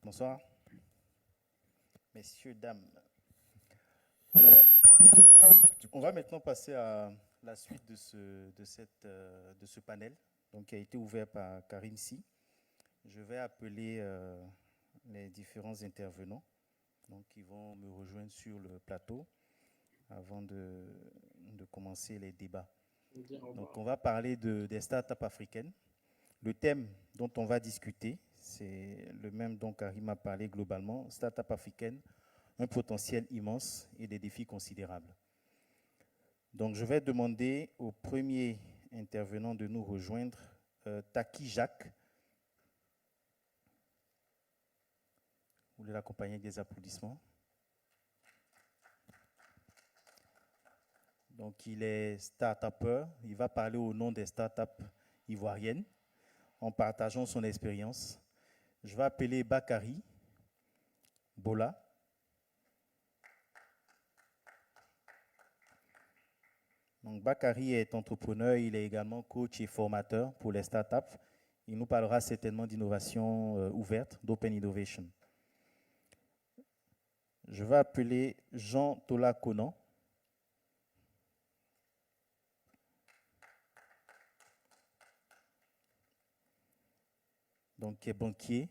Bonsoir, messieurs, dames. Alors, on va maintenant passer à la suite de ce panel donc, qui a été ouvert par Karim Si. Je vais appeler les différents intervenants donc, qui vont me rejoindre sur le plateau avant de commencer les débats. Donc, on va parler des startups africaines. Le thème dont on va discuter, c'est le même dont Karim a parlé globalement, startup africaine, un potentiel immense et des défis considérables. Donc, je vais demander au premier intervenant de nous rejoindre, Taki Jacques. Vous voulez l'accompagner avec des applaudissements? Donc, il est start-upper. Il va parler au nom des startups ivoiriennes en partageant son expérience. Je vais appeler Bakary Bola. Donc, Bakary est entrepreneur, il est également coach et formateur pour les startups. Il nous parlera certainement d'innovation ouverte, d'open innovation. Je vais appeler Jean Tola Conan. Donc, qui est banquier,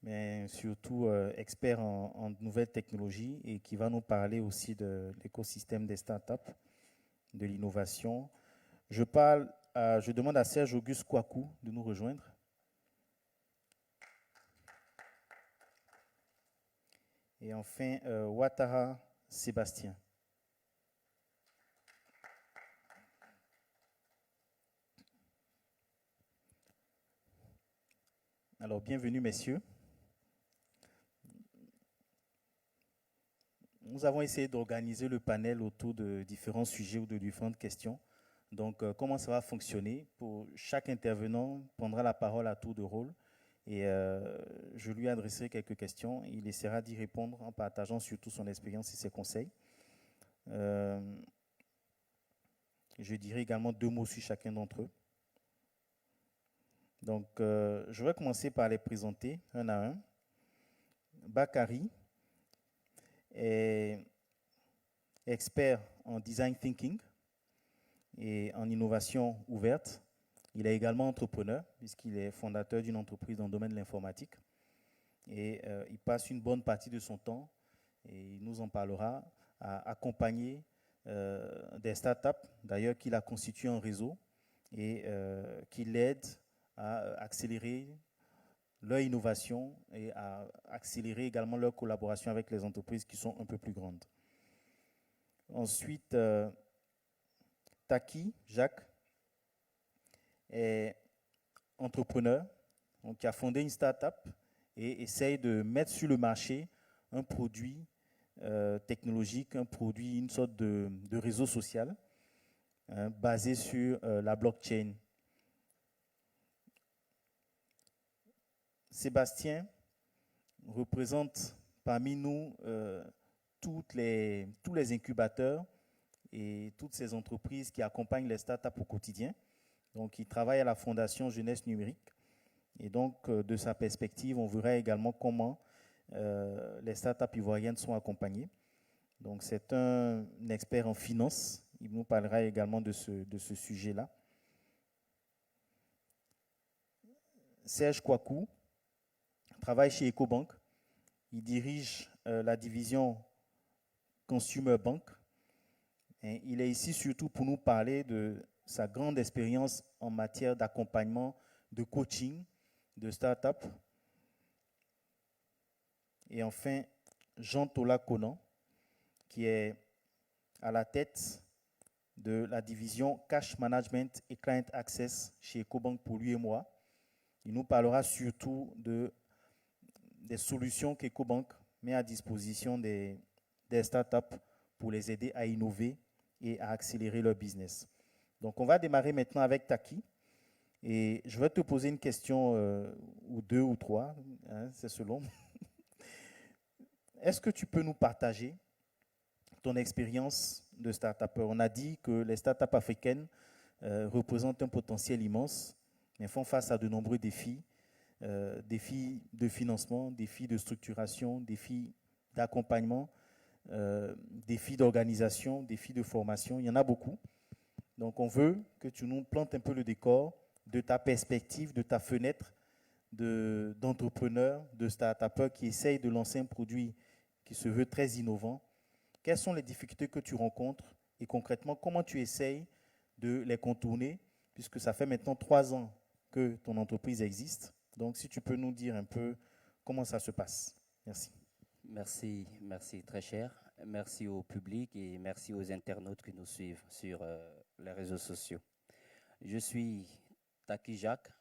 mais surtout expert en nouvelles technologies et qui va nous parler aussi de l'écosystème des startups, de l'innovation. Je demande à Serge Auguste Kouakou de nous rejoindre. Et enfin, Ouattara Sébastien. Alors, bienvenue, messieurs. Nous avons essayé d'organiser le panel autour de différents sujets ou de différentes questions. Donc, comment ça va fonctionner? Pour chaque intervenant prendra la parole à tour de rôle et je lui adresserai quelques questions. Il essaiera d'y répondre en partageant surtout son expérience et ses conseils. Je dirai également 2 mots sur chacun d'entre eux. Donc, je vais commencer par les présenter un à un. Bakary est expert en design thinking et en innovation ouverte. Il est également entrepreneur puisqu'il est fondateur d'une entreprise dans le domaine de l'informatique. Et il passe une bonne partie de son temps, et il nous en parlera, à accompagner des startups, d'ailleurs qu'il a constitué un réseau et qui l'aident à accélérer leur innovation et à accélérer également leur collaboration avec les entreprises qui sont un peu plus grandes. Ensuite, Taki Jacques est entrepreneur, donc qui a fondé une start-up et essaye de mettre sur le marché un produit technologique, un produit, une sorte de réseau social basé sur la blockchain. Sébastien représente parmi nous tous les incubateurs et toutes ces entreprises qui accompagnent les startups au quotidien. Donc, il travaille à la Fondation Jeunesse Numérique. Et donc, de sa perspective, on verra également comment les startups ivoiriennes sont accompagnées. Donc, c'est un expert en finance. Il nous parlera également de ce sujet-là. Serge Kouakou travaille chez EcoBank. Il dirige la division Consumer Bank. Et il est ici surtout pour nous parler de sa grande expérience en matière d'accompagnement, de coaching, de start-up. Et enfin, Jean Tola Conan, qui est à la tête de la division Cash Management et Client Access chez EcoBank pour lui et moi. Il nous parlera surtout des solutions qu'EcoBank met à disposition des startups pour les aider à innover et à accélérer leur business. Donc, on va démarrer maintenant avec Taki. Et je vais te poser une question ou 2 ou 3, hein, c'est selon. Est-ce que tu peux nous partager ton expérience de start-upper? On a dit que les startups africaines représentent un potentiel immense, mais font face à de nombreux défis. défis de financement, défis de structuration, défis d'accompagnement, défis d'organisation, défis de formation. Il y en a beaucoup. Donc, on veut que tu nous plantes un peu le décor de ta perspective, de ta fenêtre d'entrepreneur, de start-upper qui essaye de lancer un produit qui se veut très innovant. Quelles sont les difficultés que tu rencontres et concrètement, comment tu essayes de les contourner, puisque ça fait maintenant 3 ans que ton entreprise existe. Donc, si tu peux nous dire un peu comment ça se passe. Merci. Merci, merci très cher. Merci au public et merci aux internautes qui nous suivent sur les réseaux sociaux. Je suis Taki Jacques,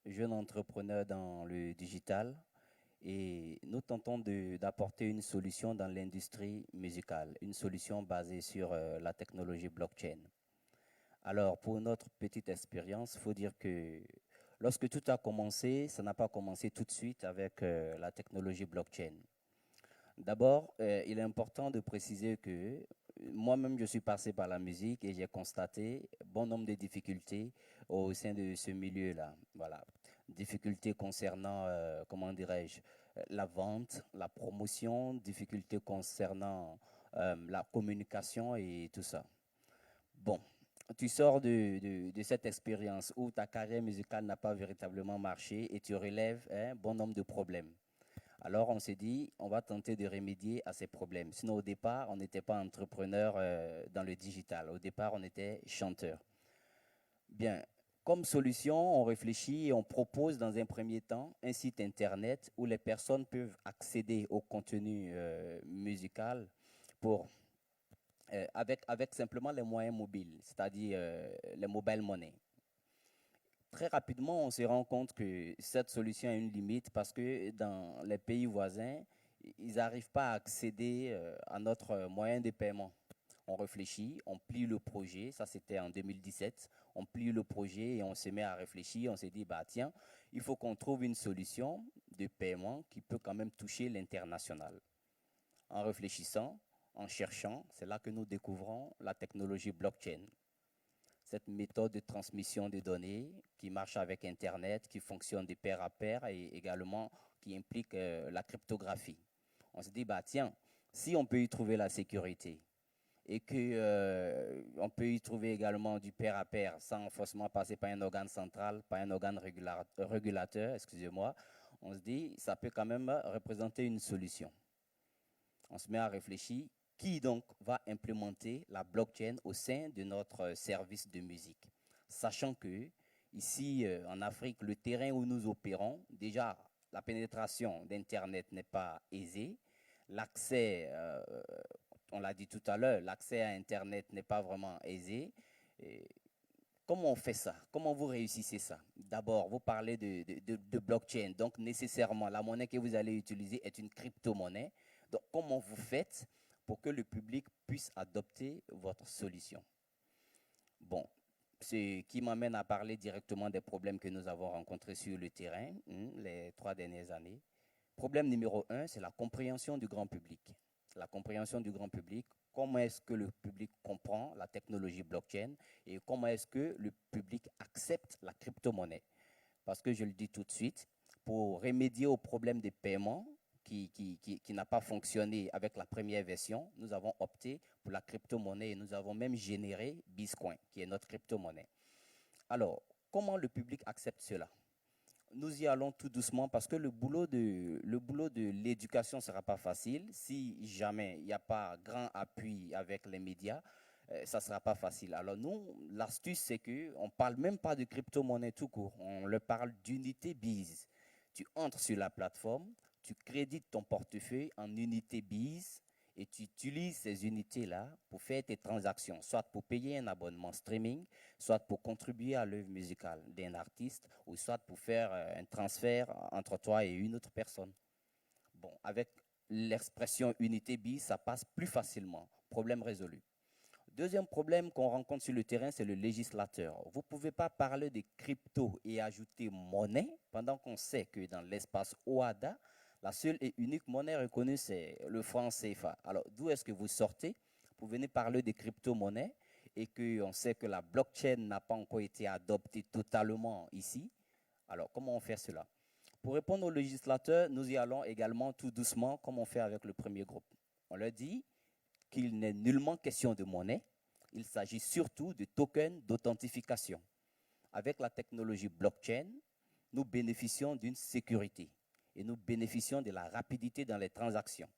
jeune entrepreneur dans le digital et nous tentons d'apporter une solution dans l'industrie musicale, une solution basée sur la technologie blockchain. Alors, pour notre petite expérience, il faut dire que lorsque tout a commencé, ça n'a pas commencé tout de suite avec la technologie blockchain. D'abord, il est important de préciser que moi-même, je suis passé par la musique et j'ai constaté bon nombre de difficultés au sein de ce milieu-là. Voilà. Difficultés concernant, comment dirais-je, la vente, la promotion, difficultés concernant la communication et tout ça. Bon, tu sors de cette expérience où ta carrière musicale n'a pas véritablement marché et tu relèves un bon nombre de problèmes. Alors, on s'est dit, on va tenter de remédier à ces problèmes. Sinon, au départ, on n'était pas entrepreneur dans le digital. Au départ, on était chanteur. Bien, comme solution, on réfléchit et on propose dans un premier temps un site internet où les personnes peuvent accéder au contenu musical pour, avec simplement les moyens mobiles, c'est-à-dire les mobile money. Très rapidement, on se rend compte que cette solution a une limite parce que dans les pays voisins, ils n'arrivent pas à accéder à notre moyen de paiement. On réfléchit, on plie le projet, ça c'était en 2017, on plie le projet et on se met à réfléchir, on s'est dit, bah tiens, il faut qu'on trouve une solution de paiement qui peut quand même toucher l'international. En réfléchissant, en cherchant, c'est là que nous découvrons la technologie blockchain. Cette méthode de transmission de données qui marche avec Internet, qui fonctionne de pair à pair et également qui implique la cryptographie. On se dit, bah tiens, si on peut y trouver la sécurité et que on peut y trouver également du pair à pair sans forcément passer par un organe central, par un organe régulateur, excusez-moi, on se dit, ça peut quand même représenter une solution. On se met à réfléchir qui donc va implémenter la blockchain au sein de notre service de musique. Sachant que ici en Afrique, le terrain où nous opérons, déjà la pénétration d'Internet n'est pas aisée, l'accès, on l'a dit tout à l'heure, l'accès à Internet n'est pas vraiment aisé. Et comment on fait ça? Comment vous réussissez ça? D'abord, vous parlez de blockchain, donc nécessairement la monnaie que vous allez utiliser est une crypto-monnaie. Donc, comment vous faites pour que le public puisse adopter votre solution? Bon, ce qui m'amène à parler directement des problèmes que nous avons rencontrés sur le terrain les 3 dernières années. Problème numéro 1, c'est la compréhension du grand public. La compréhension du grand public, comment est-ce que le public comprend la technologie blockchain et comment est-ce que le public accepte la crypto-monnaie. Parce que je le dis tout de suite, pour remédier au problème des paiements, qui n'a pas fonctionné avec la première version, nous avons opté pour la crypto-monnaie et nous avons même généré Bitcoin, qui est notre crypto-monnaie. Alors, comment le public accepte cela? Nous y allons tout doucement parce que le boulot de l'éducation ne sera pas facile. Si jamais il n'y a pas grand appui avec les médias, ça ne sera pas facile. Alors nous, l'astuce, c'est qu'on ne parle même pas de crypto-monnaie tout court. On le parle d'unité BIS. Tu entres sur la plateforme, tu crédites ton portefeuille en unité BIS et tu utilises ces unités-là pour faire tes transactions, soit pour payer un abonnement streaming, soit pour contribuer à l'œuvre musicale d'un artiste, ou soit pour faire un transfert entre toi et une autre personne. Bon, avec l'expression unité BIS, ça passe plus facilement. Problème résolu. Deuxième problème qu'on rencontre sur le terrain, c'est le législateur. Vous ne pouvez pas parler de crypto et ajouter monnaie pendant qu'on sait que dans l'espace OADA, la seule et unique monnaie reconnue, c'est le franc CFA. Alors, d'où est-ce que vous sortez pour venir parler de crypto-monnaie et qu'on sait que la blockchain n'a pas encore été adoptée totalement ici? Alors, comment on fait cela? Pour répondre aux législateurs, nous y allons également tout doucement, comme on fait avec le premier groupe. On leur dit qu'il n'est nullement question de monnaie, il s'agit surtout de tokens d'authentification. Avec la technologie blockchain, nous bénéficions d'une sécurité et nous bénéficions de la rapidité dans les transactions.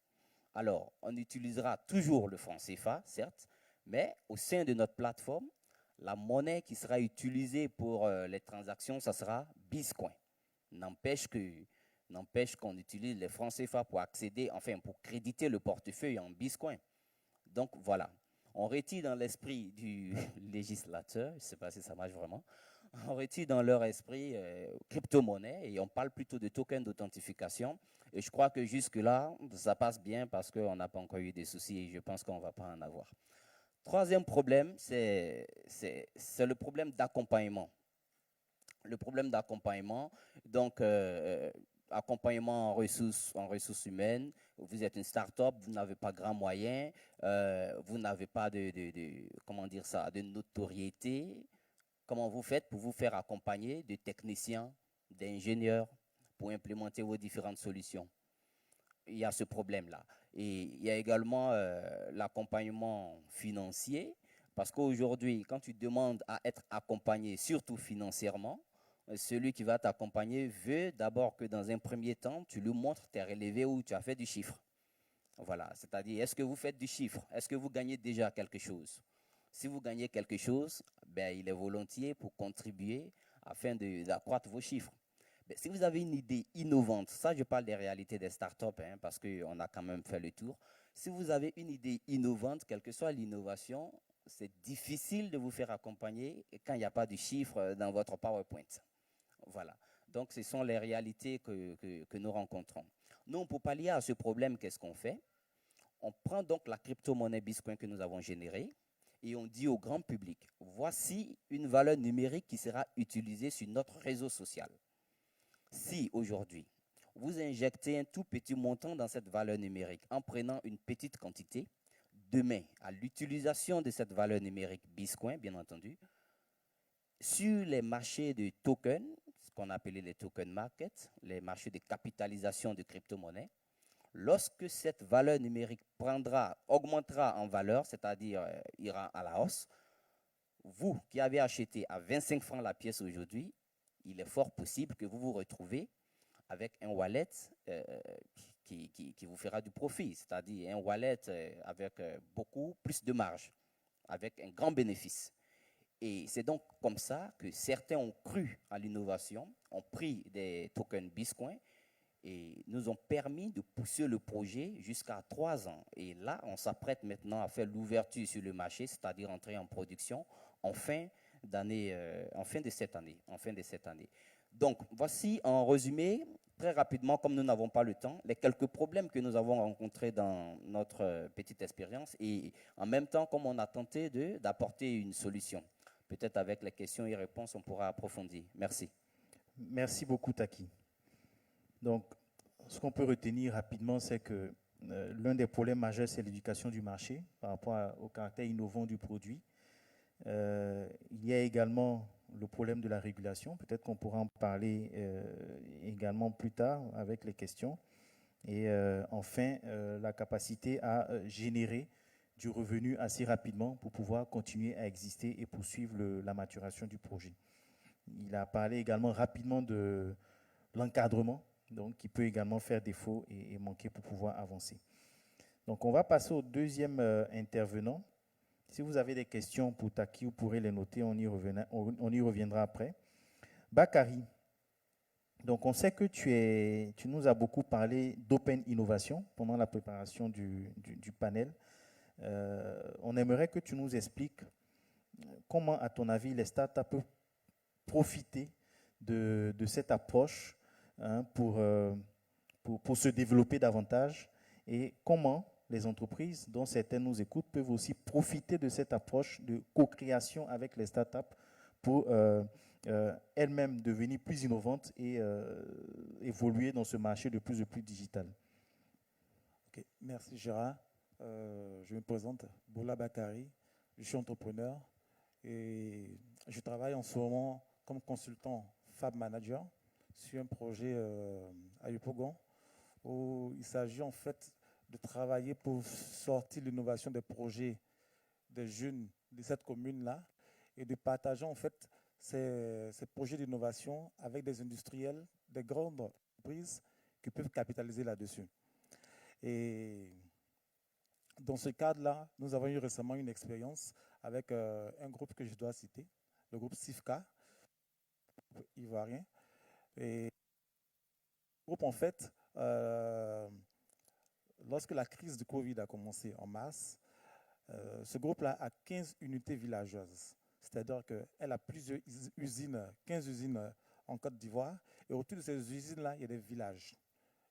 Alors, on utilisera toujours le franc CFA, certes, mais au sein de notre plateforme, la monnaie qui sera utilisée pour les transactions, ça sera Bitcoin. N'empêche qu'on utilise les francs CFA pour accéder, enfin pour créditer le portefeuille en Bitcoin. Donc voilà, on retire dans l'esprit du législateur, je ne sais pas si ça marche vraiment, on retire dans leur esprit crypto-monnaie et on parle plutôt de token d'authentification. Et je crois que jusque-là, ça passe bien parce qu'on n'a pas encore eu des soucis et je pense qu'on ne va pas en avoir. Troisième problème, c'est le problème d'accompagnement. Le problème d'accompagnement, donc accompagnement en ressources humaines, vous êtes une start-up, vous n'avez pas grand moyen, vous n'avez pas comment dire ça, de notoriété. Comment vous faites pour vous faire accompagner de techniciens, d'ingénieurs pour implémenter vos différentes solutions? Il y a ce problème-là. Et il y a également l'accompagnement financier, parce qu'aujourd'hui, quand tu demandes à être accompagné, surtout financièrement, celui qui va t'accompagner veut d'abord que dans un premier temps, tu lui montres tes relevés où tu as fait du chiffre. Voilà, c'est-à-dire, est-ce que vous faites du chiffre? Est-ce que vous gagnez déjà quelque chose? Si vous gagnez quelque chose, ben, il est volontiers pour contribuer afin d'accroître vos chiffres. Mais si vous avez une idée innovante, ça je parle des réalités des startups, hein, parce qu'on a quand même fait le tour. Si vous avez une idée innovante, quelle que soit l'innovation, c'est difficile de vous faire accompagner quand il n'y a pas de chiffres dans votre PowerPoint. Voilà. Donc, ce sont les réalités que nous rencontrons. Nous, pour pallier à ce problème, qu'est-ce qu'on fait? On prend donc la crypto-monnaie Bitcoin que nous avons générée et on dit au grand public, voici une valeur numérique qui sera utilisée sur notre réseau social. Si aujourd'hui, vous injectez un tout petit montant dans cette valeur numérique en prenant une petite quantité, demain, à l'utilisation de cette valeur numérique Bitcoin, bien entendu, sur les marchés de tokens, ce qu'on appelait les token markets, les marchés de capitalisation de crypto-monnaies, lorsque cette valeur numérique augmentera en valeur, c'est-à-dire ira à la hausse, vous qui avez acheté à 25 francs la pièce aujourd'hui, il est fort possible que vous vous retrouvez avec un wallet qui vous fera du profit, c'est-à-dire un wallet avec beaucoup plus de marge, avec un grand bénéfice. Et c'est donc comme ça que certains ont cru à l'innovation, ont pris des tokens Bitcoin et nous ont permis de pousser le projet jusqu'à 3 ans. Et là, on s'apprête maintenant à faire l'ouverture sur le marché, c'est-à-dire entrer en production en fin de cette année. Donc, voici en résumé, très rapidement, comme nous n'avons pas le temps, les quelques problèmes que nous avons rencontrés dans notre petite expérience et en même temps, comme on a tenté d'apporter une solution. Peut-être avec les questions et réponses, on pourra approfondir. Merci. Merci beaucoup, Taki. Donc, ce qu'on peut retenir rapidement, c'est que l'un des problèmes majeurs, c'est l'éducation du marché par rapport au caractère innovant du produit. Il y a également le problème de la régulation. Peut-être qu'on pourra en parler également plus tard avec les questions. Et enfin, la capacité à générer du revenu assez rapidement pour pouvoir continuer à exister et poursuivre la maturation du projet. Il a parlé également rapidement de l'encadrement, donc qui peut également faire défaut et manquer pour pouvoir avancer. Donc on va passer au deuxième intervenant. Si vous avez des questions pour Taki, vous pourrez les noter, on y reviendra après. Bakary, donc on sait que tu nous as beaucoup parlé d'open innovation pendant la préparation du panel. On aimerait que tu nous expliques comment, à ton avis, les startups peuvent profiter de cette approche pour se développer davantage et comment les entreprises, dont certaines nous écoutent, peuvent aussi profiter de cette approche de co-création avec les startups pour elles-mêmes devenir plus innovantes et évoluer dans ce marché de plus en plus digital. Okay. Merci Gérard. Je me présente, Bola Bakary, je suis entrepreneur et je travaille en ce moment comme consultant Fab Manager sur un projet à Yopougon où il s'agit en fait de travailler pour sortir l'innovation des projets des jeunes de cette commune-là et de partager en fait ces projets d'innovation avec des industriels, des grandes entreprises qui peuvent capitaliser là-dessus. Et dans ce cadre-là, nous avons eu récemment une expérience avec un groupe que je dois citer, le groupe SIFCA, ivoirien. Et le groupe, en fait, lorsque la crise de Covid a commencé en mars, ce groupe-là a 15 unités villageoises. C'est-à-dire qu'elle a plusieurs usines, 15 usines en Côte d'Ivoire. Et autour de ces usines-là, il y a des villages.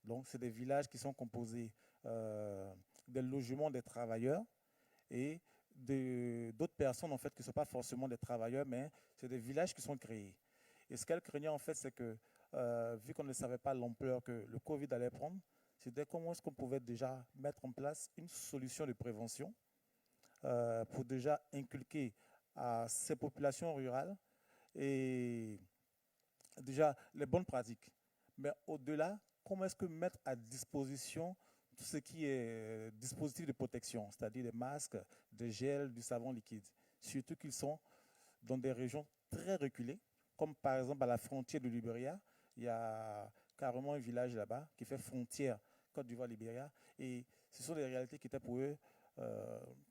Donc, c'est des villages qui sont composés des logements des travailleurs et d'autres personnes, en fait, qui ne sont pas forcément des travailleurs, mais c'est des villages qui sont créés. Et ce qu'elle craignait, en fait, c'est que, vu qu'on ne savait pas l'ampleur que le Covid allait prendre, c'était comment est-ce qu'on pouvait déjà mettre en place une solution de prévention pour déjà inculquer à ces populations rurales et déjà les bonnes pratiques. Mais au-delà, comment est-ce que mettre à disposition tout ce qui est dispositif de protection, c'est-à-dire des masques, des gels, du savon liquide, surtout qu'ils sont dans des régions très reculées, comme par exemple à la frontière du Libéria, il y a carrément un village là-bas qui fait frontière Côte d'Ivoire-Libéria, et ce sont des réalités qui étaient pour eux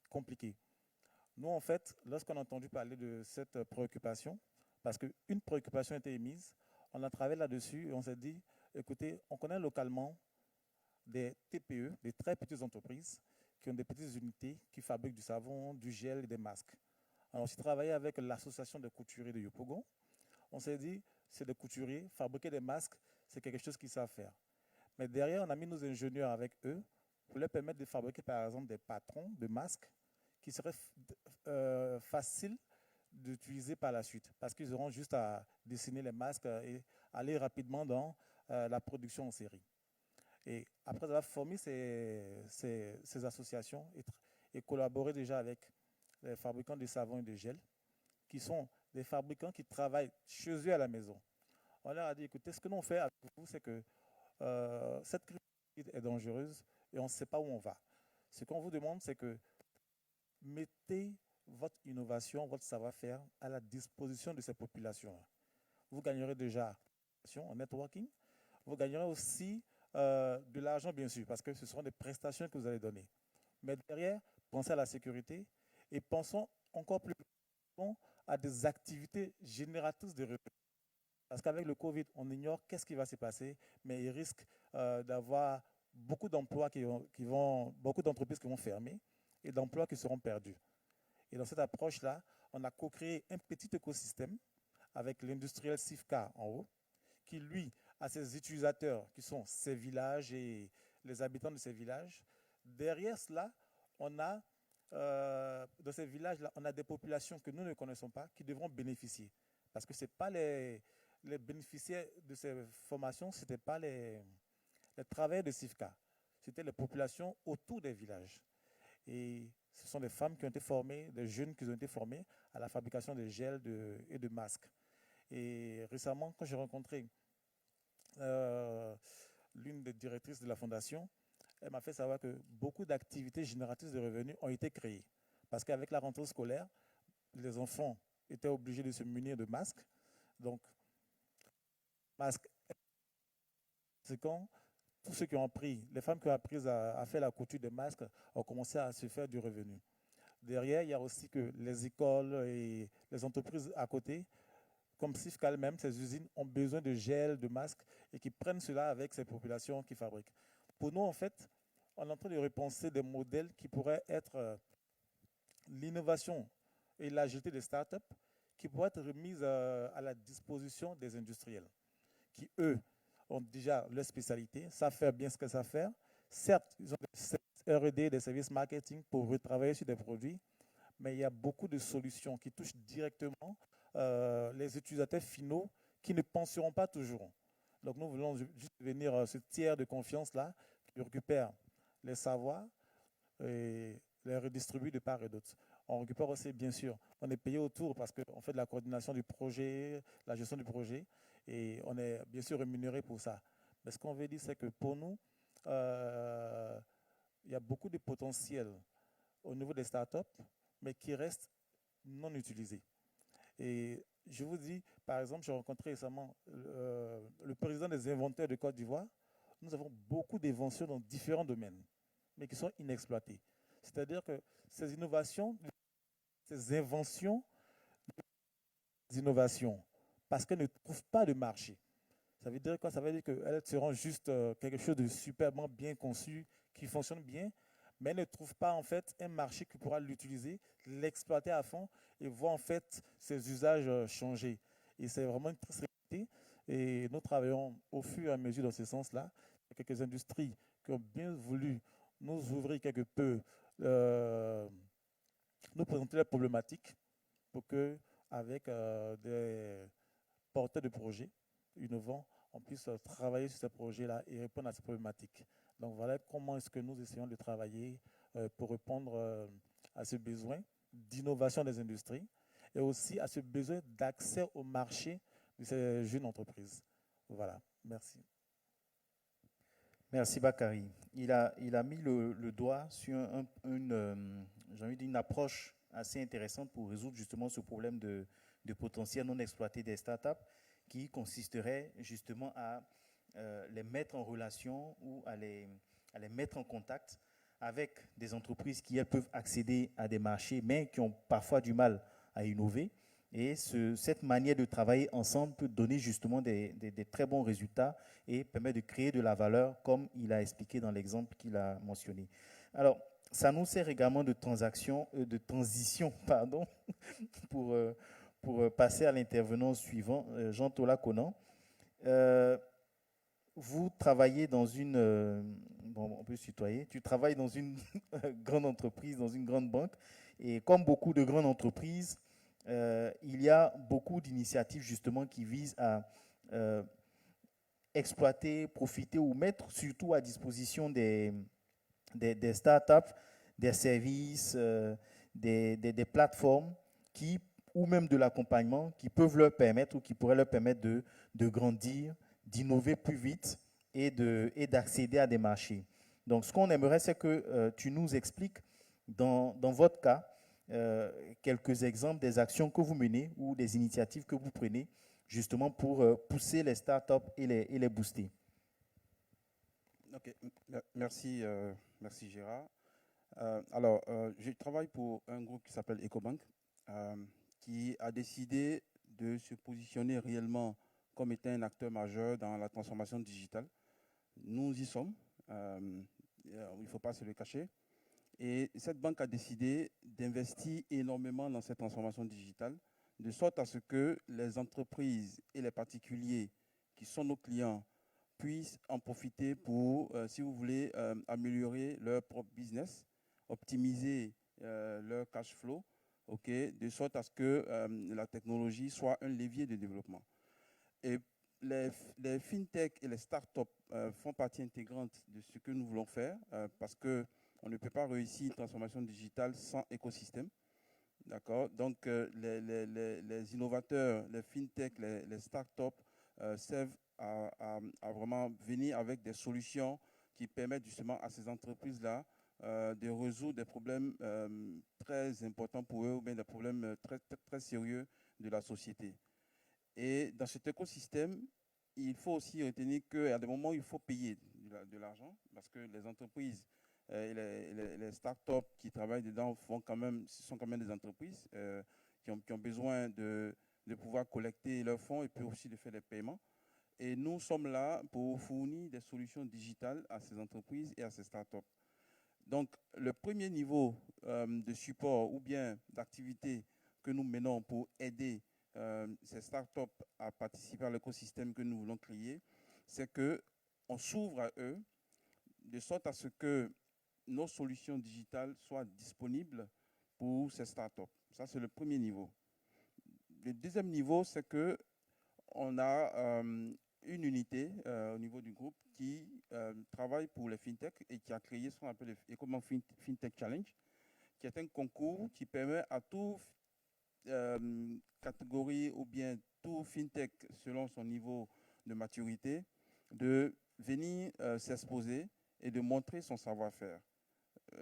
compliquées. Nous, en fait, lorsqu'on a entendu parler de cette préoccupation, parce qu'une préoccupation était émise, on a travaillé là-dessus et on s'est dit, écoutez, on connaît localement des TPE, des très petites entreprises, qui ont des petites unités qui fabriquent du savon, du gel et des masques. Alors, on s'est travaillé avec l'association des couturiers de Yopougon. On s'est dit, c'est des couturiers, fabriquer des masques, c'est quelque chose qu'ils savent faire. Mais derrière, on a mis nos ingénieurs avec eux pour leur permettre de fabriquer, par exemple, des patrons de masques qui seraient faciles d'utiliser par la suite, parce qu'ils auront juste à dessiner les masques et aller rapidement dans la production en série. Et après avoir formé ces associations et collaboré déjà avec les fabricants de savon et de gel, qui sont des fabricants qui travaillent chez eux à la maison, on leur a dit, écoutez, ce que nous on fait avec vous, c'est que cette crise est dangereuse et on ne sait pas où on va. Ce qu'on vous demande, c'est que mettez votre innovation, votre savoir-faire à la disposition de ces populations-là. Vous gagnerez déjà en networking, vous gagnerez aussi de l'argent, bien sûr, parce que ce seront des prestations que vous allez donner. Mais derrière, pensez à la sécurité et pensons encore plus à des activités génératrices de revenus. Parce qu'avec le Covid, on ignore qu'est-ce qui va se passer, mais il risque d'avoir beaucoup d'emplois beaucoup d'entreprises qui vont fermer et d'emplois qui seront perdus. Et dans cette approche-là, on a co-créé un petit écosystème avec l'industriel SIFCA en haut, qui lui a ses utilisateurs qui sont ces villages et les habitants de ces villages. Derrière cela, on a dans ces villages-là, on a des populations que nous ne connaissons pas qui devront bénéficier. Parce que ce n'est pas les bénéficiaires de ces formations, ce n'étaient pas les travailleurs de SIFCA, c'était les populations autour des villages. Et ce sont des femmes qui ont été formées, des jeunes qui ont été formés à la fabrication de gels et de masques. Et récemment, quand j'ai rencontré l'une des directrices de la fondation, elle m'a fait savoir que beaucoup d'activités génératrices de revenus ont été créées. Parce qu'avec la rentrée scolaire, les enfants étaient obligés de se munir de masques. Donc, masques, c'est quand tous ceux qui ont appris, les femmes qui ont appris à faire la couture des masques ont commencé à se faire du revenu. Derrière, il y a aussi que les écoles et les entreprises à côté, comme SIFCA même, ces usines ont besoin de gel, de masques et qui prennent cela avec ces populations qui fabriquent. Pour nous, en fait, on est en train de repenser des modèles qui pourraient être l'innovation et l'agilité des startups qui pourraient être remises à la disposition des industriels qui, eux, ont déjà leur spécialité, savent faire bien ce que savent faire. Certes, ils ont des R&D, des services marketing pour retravailler sur des produits, mais il y a beaucoup de solutions qui touchent directement les utilisateurs finaux qui ne penseront pas toujours. Donc nous voulons juste devenir ce tiers de confiance-là qui récupère les savoirs et les redistribue de part et d'autre. On récupère aussi, bien sûr, on est payé autour parce qu'on fait de la coordination du projet, la gestion du projet, et on est bien sûr rémunéré pour ça. Mais ce qu'on veut dire, c'est que pour nous, euh, il y a beaucoup de potentiel au niveau des startups, mais qui restent non utilisés. Et je vous dis, par exemple, j'ai rencontré récemment le président des inventeurs de Côte d'Ivoire. Nous avons beaucoup d'inventions dans différents domaines, mais qui sont inexploitées. C'est-à-dire que ces innovations, ces inventions, ces innovations, parce qu'elles ne trouvent pas de marché. Ça veut dire quoi? Ça veut dire qu'elles seront juste quelque chose de superbement bien conçu, qui fonctionne bien, mais elles ne trouvent pas en fait un marché qui pourra l'utiliser, l'exploiter à fond et voir en fait ses usages changer. Et c'est vraiment une triste réalité. Et nous travaillons au fur et à mesure dans ce sens-là. Il y a quelques industries qui ont bien voulu nous ouvrir quelque peu, euh, nous présenter les problématiques pour que, avec des porteurs de projets innovants, on puisse travailler sur ces projets-là et répondre à ces problématiques. Donc voilà comment est-ce que nous essayons de travailler pour répondre à ce besoin d'innovation des industries et aussi à ce besoin d'accès au marché de ces jeunes entreprises. Voilà, merci. Merci Bakary. Il a mis le doigt sur j'ai envie de dire une approche assez intéressante pour résoudre justement ce problème de potentiel non exploité des startups qui consisterait justement à les mettre en relation ou à les mettre en contact avec des entreprises qui elles, peuvent accéder à des marchés mais qui ont parfois du mal à innover. Et cette manière de travailler ensemble peut donner justement des très bons résultats et permet de créer de la valeur, comme il a expliqué dans l'exemple qu'il a mentionné. Alors, ça nous sert également de transition, pardon, pour, passer à l'intervenant suivant, Jean-Tola Conan. Vous travaillez dans une, bon, on peut se tutoyer, tu travailles dans une grande entreprise, dans une grande banque, et comme beaucoup de grandes entreprises, il y a beaucoup d'initiatives justement qui visent à exploiter, profiter ou mettre surtout à disposition des startups, des services, des plateformes qui, ou même de l'accompagnement qui peuvent leur permettre ou qui pourraient leur permettre de grandir, d'innover plus vite et d'accéder à des marchés. Donc, ce qu'on aimerait, c'est que tu nous expliques, dans votre cas, quelques exemples des actions que vous menez ou des initiatives que vous prenez justement pour pousser les startups et les booster. Ok, merci, merci Gérard. Alors, je travaille pour un groupe qui s'appelle EcoBank, qui a décidé de se positionner réellement comme étant un acteur majeur dans la transformation digitale. Nous y sommes, il ne faut pas se le cacher. Et cette banque a décidé d'investir énormément dans cette transformation digitale, de sorte à ce que les entreprises et les particuliers qui sont nos clients puissent en profiter pour, si vous voulez, améliorer leur propre business, optimiser leur cash flow, de sorte à ce que la technologie soit un levier de développement. Et les fintech et les startups font partie intégrante de ce que nous voulons faire parce qu'on ne peut pas réussir une transformation digitale sans écosystème. D'accord. Donc, les innovateurs, les fintech, les startups servent à vraiment venir avec des solutions qui permettent justement à ces entreprises-là de résoudre des problèmes très importants pour eux ou bien des problèmes très, très, très sérieux de la société. Et dans cet écosystème, il faut aussi retenir qu'à des moments, il faut payer de l'argent parce que les entreprises et les startups qui travaillent dedans ce sont quand même des entreprises qui ont besoin de pouvoir collecter leurs fonds et puis aussi de faire des paiements. Et nous sommes là pour fournir des solutions digitales à ces entreprises et à ces startups. Donc, le premier niveau de support ou bien d'activité que nous menons pour aider ces startups à participer à l'écosystème que nous voulons créer, c'est qu'on s'ouvre à eux de sorte à ce que nos solutions digitales soient disponibles pour ces startups. Ça, c'est le premier niveau. Le deuxième niveau, c'est qu'on a une unité au niveau du groupe qui travaille pour les fintech et qui a créé ce qu'on appelle le Fintech Challenge, qui est un concours qui permet à tout catégorie ou bien tout fintech selon son niveau de maturité, de venir s'exposer et de montrer son savoir-faire,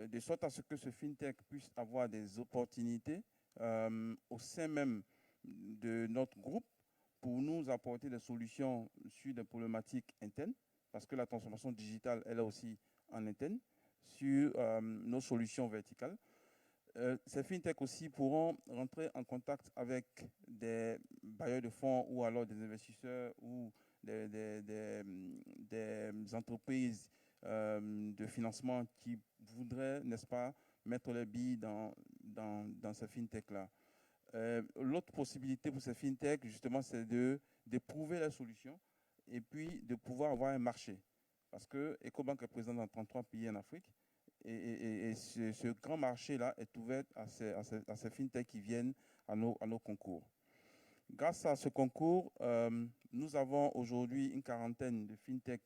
de sorte à ce que ce fintech puisse avoir des opportunités au sein même de notre groupe pour nous apporter des solutions sur des problématiques internes, parce que la transformation digitale, elle est aussi en interne, sur nos solutions verticales. Ces fintechs aussi pourront rentrer en contact avec des bailleurs de fonds ou alors des investisseurs ou des entreprises de financement qui voudraient, n'est-ce pas, mettre les billes dans ces fintechs-là. L'autre possibilité pour ces fintechs, justement, c'est d'éprouver la solution et puis de pouvoir avoir un marché. Parce que Ecobank est présent dans 33 pays en Afrique et ce grand marché-là est ouvert à ces fintechs qui viennent à nos concours. Grâce à ce concours, nous avons aujourd'hui une quarantaine de fintechs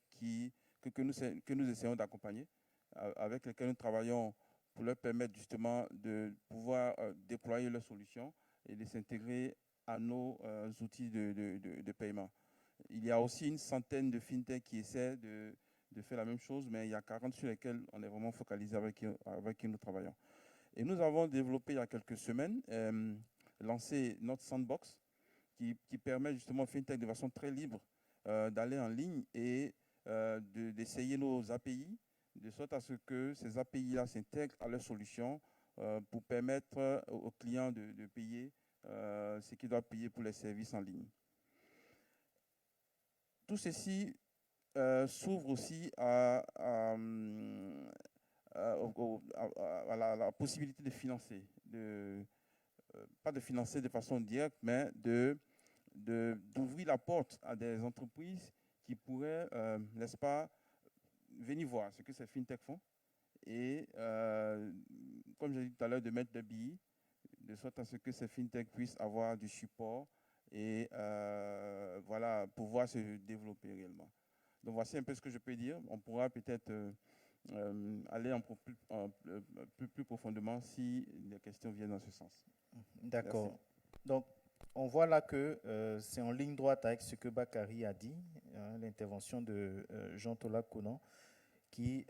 que nous essayons d'accompagner, avec lesquels nous travaillons pour leur permettre justement de pouvoir déployer leurs solutions et de s'intégrer à nos outils de paiement. Il y a aussi une centaine de fintechs qui essaient de faire la même chose, mais il y a 40 sur lesquels on est vraiment focalisé avec qui nous travaillons. Et nous avons développé il y a quelques semaines, lancé notre sandbox qui permet justement aux fintech de façon très libre d'aller en ligne et d'essayer nos API, de sorte à ce que ces API-là s'intègrent à leurs solutions pour permettre aux clients de payer ce qu'ils doivent payer pour les services en ligne. Tout ceci s'ouvre aussi à la possibilité de financer, pas de financer de façon directe, mais d'ouvrir la porte à des entreprises qui pourraient, n'est-ce pas, venir voir ce que ces fintechs font et, comme j'ai dit tout à l'heure, de mettre des billes de sorte à ce que ces fintechs puissent avoir du support et voilà, pouvoir se développer réellement. Donc voici un peu ce que je peux dire. On pourra peut-être aller un peu plus profondément si les questions viennent dans ce sens. D'accord. Donc, on voit là que c'est en ligne droite avec ce que Bakary a dit, hein, l'intervention de Jean Tola Conan, qui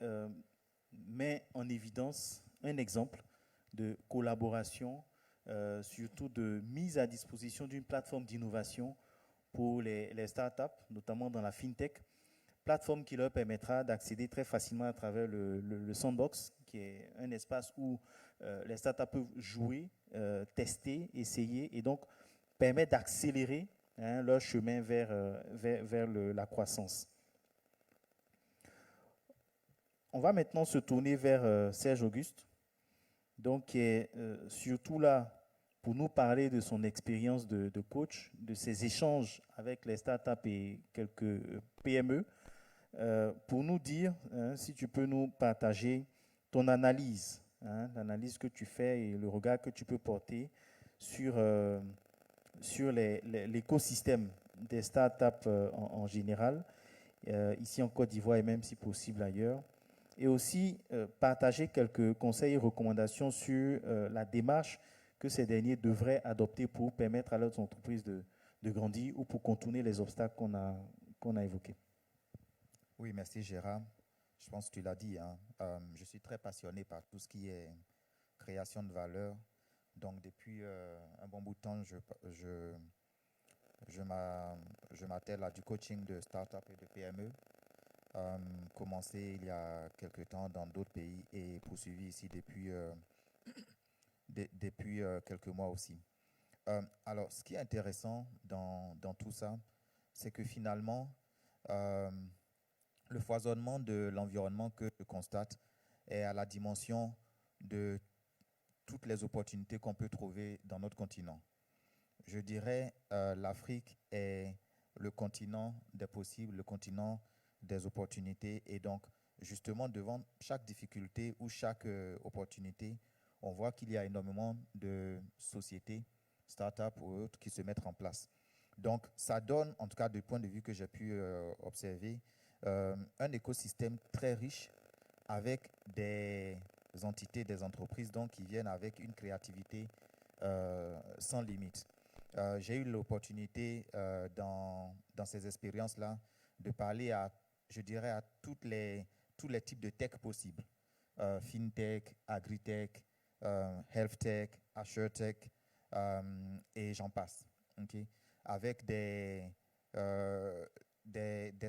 met en évidence un exemple de collaboration, surtout de mise à disposition d'une plateforme d'innovation pour les startups, notamment dans la fintech, plateforme qui leur permettra d'accéder très facilement à travers le sandbox, qui est un espace où les startups peuvent jouer, tester, essayer, et donc permettre d'accélérer leur chemin vers la croissance. On va maintenant se tourner vers Serge Auguste, donc qui est surtout là pour nous parler de son expérience de coach, de ses échanges avec les startups et quelques PME, pour nous dire, si tu peux nous partager ton analyse, l'analyse que tu fais et le regard que tu peux porter sur l'écosystème des startups en général, ici en Côte d'Ivoire et même si possible ailleurs, et aussi partager quelques conseils et recommandations sur la démarche que ces derniers devraient adopter pour permettre à leurs entreprises de grandir ou pour contourner les obstacles qu'on a évoqués. Oui, merci Gérard. Je pense que tu l'as dit, hein. Je suis très passionné par tout ce qui est création de valeur. Donc, depuis un bon bout de temps, je m'attelle à du coaching de start-up et de PME. Commencé il y a quelques temps dans d'autres pays et poursuivi ici depuis quelques mois aussi. Alors, ce qui est intéressant dans tout ça, c'est que finalement, le foisonnement de l'environnement que je constate est à la dimension de toutes les opportunités qu'on peut trouver dans notre continent. Je dirais l'Afrique est le continent des possibles, le continent des opportunités. Et donc, justement, devant chaque difficulté ou chaque opportunité, on voit qu'il y a énormément de sociétés, start-up ou autres, qui se mettent en place. Donc, ça donne, en tout cas du point de vue que j'ai pu observer, un écosystème très riche avec des entités, des entreprises donc, qui viennent avec une créativité sans limite. J'ai eu l'opportunité dans ces expériences-là de parler je dirais, à tous les types de tech possibles. FinTech, AgriTech, HealthTech, AssureTech, et j'en passe. Okay? Avec des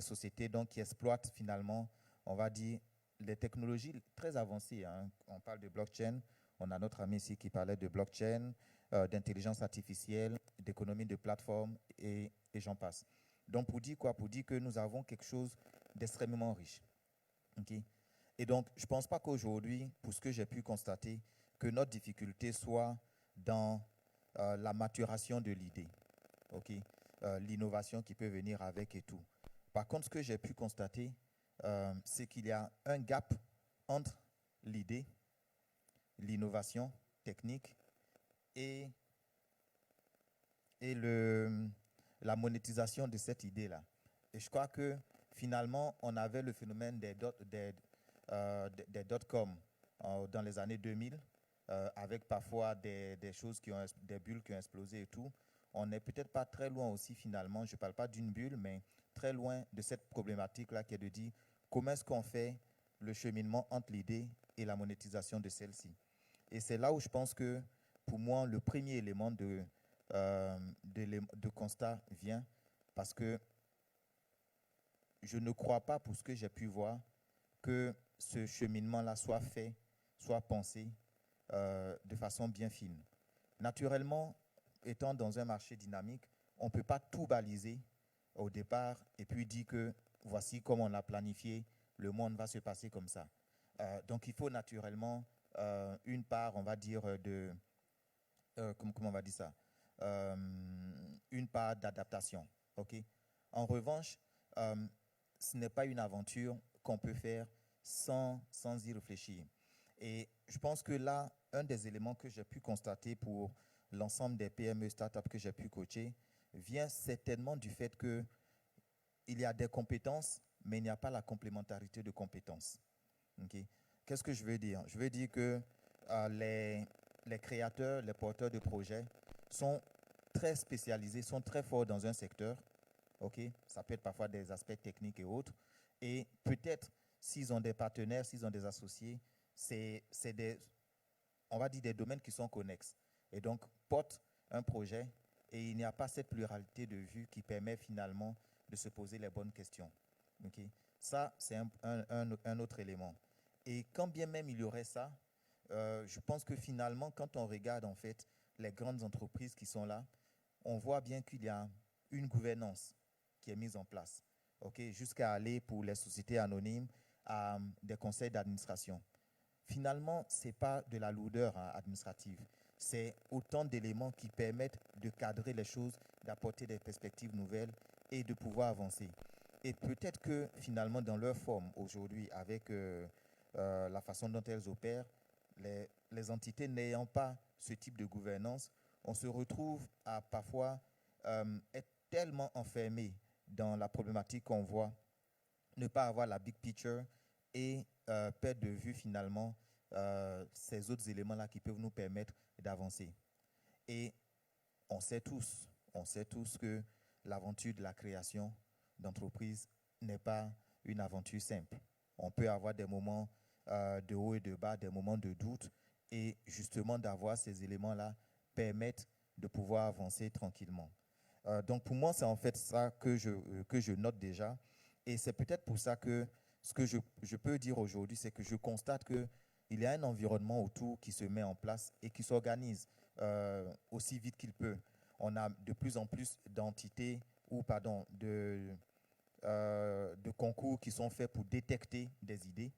sociétés donc, qui exploitent finalement, on va dire, les technologies très avancées. Hein. On parle de blockchain, on a notre ami ici qui parlait de blockchain, d'intelligence artificielle, d'économie de plateforme et j'en passe. Donc pour dire quoi? Pour dire que nous avons quelque chose d'extrêmement riche. Okay? Et donc je ne pense pas qu'aujourd'hui, pour ce que j'ai pu constater, que notre difficulté soit dans la maturation de l'idée. Okay? L'innovation qui peut venir avec et tout. Par contre, ce que j'ai pu constater, c'est qu'il y a un gap entre l'idée, l'innovation technique et la monétisation de cette idée-là. Et je crois que finalement, on avait le phénomène des dot-com dans les années 2000, avec parfois des bulles qui ont explosé et tout. On n'est peut-être pas très loin aussi finalement, je ne parle pas d'une bulle, mais très loin de cette problématique-là qui est de dire comment est-ce qu'on fait le cheminement entre l'idée et la monétisation de celle-ci. Et c'est là où je pense que, pour moi, le premier élément de constat vient, parce que je ne crois pas, pour ce que j'ai pu voir, que ce cheminement-là soit fait, soit pensé de façon bien fine. Naturellement, étant dans un marché dynamique, on ne peut pas tout baliser au départ et puis dire que voici comment on l'a planifié, le monde va se passer comme ça. Donc il faut naturellement une part, on va dire, comment on va dire ça, une part d'adaptation. Okay? En revanche, ce n'est pas une aventure qu'on peut faire sans y réfléchir. Et je pense que là, un des éléments que j'ai pu constater pour l'ensemble des PME startups que j'ai pu coacher vient certainement du fait qu'il y a des compétences, mais il n'y a pas la complémentarité de compétences. Okay? Qu'est-ce que je veux dire? Je veux dire que les créateurs, les porteurs de projets sont très spécialisés, sont très forts dans un secteur. Okay? Ça peut être parfois des aspects techniques et autres. Et peut-être, s'ils ont des partenaires, s'ils ont des associés, c'est on va dire des domaines qui sont connexes. Et donc, portent un projet et il n'y a pas cette pluralité de vues qui permet finalement de se poser les bonnes questions. Okay? Ça, c'est un autre élément. Et quand bien même il y aurait ça, je pense que finalement, quand on regarde en fait les grandes entreprises qui sont là, on voit bien qu'il y a une gouvernance qui est mise en place, okay? Jusqu'à aller pour les sociétés anonymes à des conseils d'administration. Finalement, ce n'est pas de la lourdeur administrative, c'est autant d'éléments qui permettent de cadrer les choses, d'apporter des perspectives nouvelles et de pouvoir avancer. Et peut-être que finalement, dans leur forme aujourd'hui, avec la façon dont elles opèrent, les entités n'ayant pas ce type de gouvernance, on se retrouve à parfois être tellement enfermé dans la problématique qu'on voit, ne pas avoir la big picture et perdre de vue finalement ces autres éléments-là qui peuvent nous permettre d'avancer. Et on sait tous que l'aventure de la création d'entreprise n'est pas une aventure simple. On peut avoir des moments de haut et de bas, des moments de doute, et justement d'avoir ces éléments-là permettent de pouvoir avancer tranquillement. Donc pour moi, c'est en fait ça que je note déjà, et c'est peut-être pour ça que ce que je peux dire aujourd'hui, c'est que je constate qu'il y a un environnement autour qui se met en place et qui s'organise aussi vite qu'il peut. On a de plus en plus d'entités de concours qui sont faits pour détecter des idées.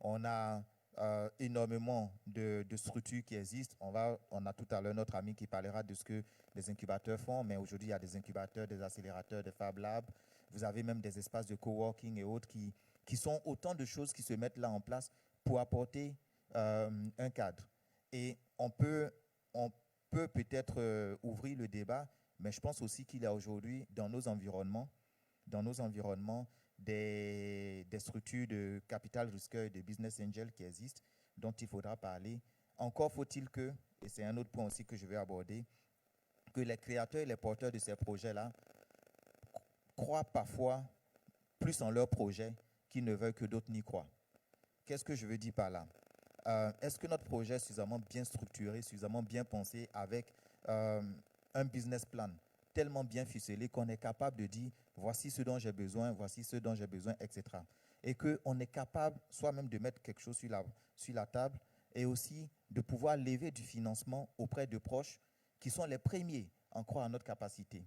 On a énormément de structures qui existent. On a tout à l'heure notre ami qui parlera de ce que les incubateurs font, mais aujourd'hui, il y a des incubateurs, des accélérateurs, des Fab Labs. Vous avez même des espaces de coworking et autres qui sont autant de choses qui se mettent là en place pour apporter un cadre. Et on peut peut-être ouvrir le débat, mais je pense aussi qu'il y a aujourd'hui dans nos environnements des structures de capital risqueur et de business angel qui existent, dont il faudra parler Encore faut-il que, et c'est un autre point aussi que je vais aborder, que les créateurs et les porteurs de ces projets-là croient parfois plus en leur projet qu'ils ne veulent que d'autres n'y croient. Qu'est-ce que je veux dire par là? Est-ce que notre projet est suffisamment bien structuré, suffisamment bien pensé, avec un business plan tellement bien ficelé qu'on est capable de dire voici ce dont j'ai besoin, voici ce dont j'ai besoin, etc. Et qu'on est capable soi-même de mettre quelque chose sur la table et aussi de pouvoir lever du financement auprès de proches qui sont les premiers à croire à notre capacité.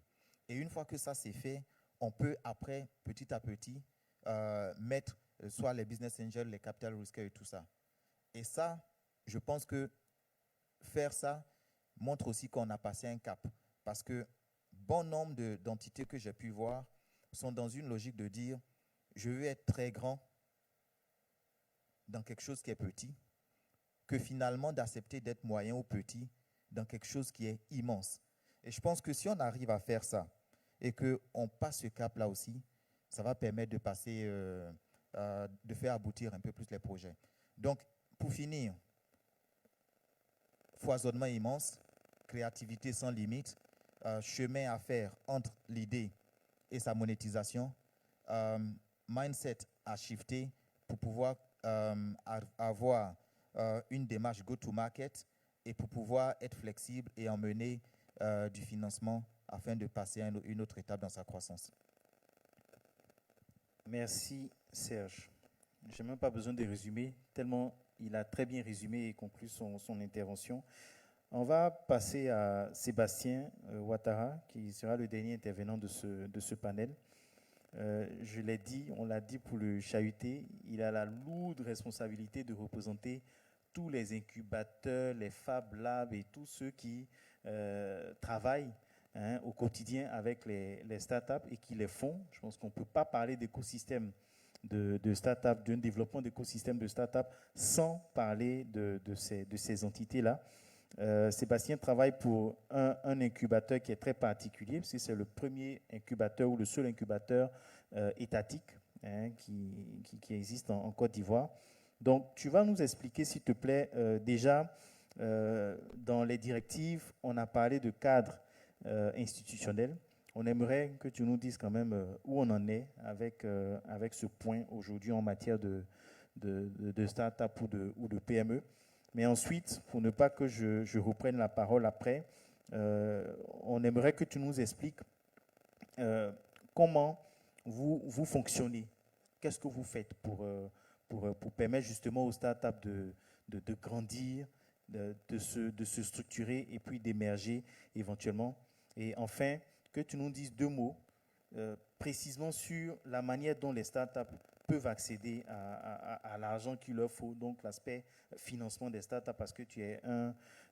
Et une fois que ça c'est fait, on peut après, petit à petit, mettre soit les business angels, les capital risqueurs et tout ça. Et ça, je pense que faire ça montre aussi qu'on a passé un cap. Parce que bon nombre d'entités que j'ai pu voir sont dans une logique de dire je veux être très grand dans quelque chose qui est petit, que finalement d'accepter d'être moyen ou petit dans quelque chose qui est immense. Et je pense que si on arrive à faire ça et qu'on passe ce cap-là aussi, ça va permettre de passer, de faire aboutir un peu plus les projets. Donc, pour finir, foisonnement immense, créativité sans limite, chemin à faire entre l'idée et sa monétisation, mindset à shifter pour pouvoir avoir une démarche go-to-market et pour pouvoir être flexible et emmener du financement afin de passer à une autre étape dans sa croissance. Merci Serge. Je n'ai même pas besoin de résumer, tellement il a très bien résumé et conclu son intervention. On va passer à Sébastien Ouattara, qui sera le dernier intervenant de ce panel. Je l'ai dit, on l'a dit pour le chahuter, il a la lourde responsabilité de représenter tous les incubateurs, les Fab Labs et tous ceux qui travaillent au quotidien avec les startups et qui les font. Je pense qu'on ne peut pas parler d'écosystème de startups, d'un développement d'écosystème de startups sans parler de ces entités-là. Sébastien travaille pour un incubateur qui est très particulier, parce que c'est le premier incubateur ou le seul incubateur étatique qui existe en Côte d'Ivoire. Donc, tu vas nous expliquer, s'il te plaît, déjà, dans les directives, on a parlé de cadre institutionnel. On aimerait que tu nous dises quand même où on en est avec ce point aujourd'hui en matière de start-up ou de PME. Mais ensuite, pour ne pas que je reprenne la parole après, on aimerait que tu nous expliques comment vous fonctionnez. Qu'est-ce que vous faites pour permettre justement aux startups de grandir, de se structurer et puis d'émerger éventuellement. Et enfin, que tu nous dises deux mots précisément sur la manière dont les startups peuvent accéder à l'argent qu'il leur faut, donc l'aspect financement des startups, parce que tu es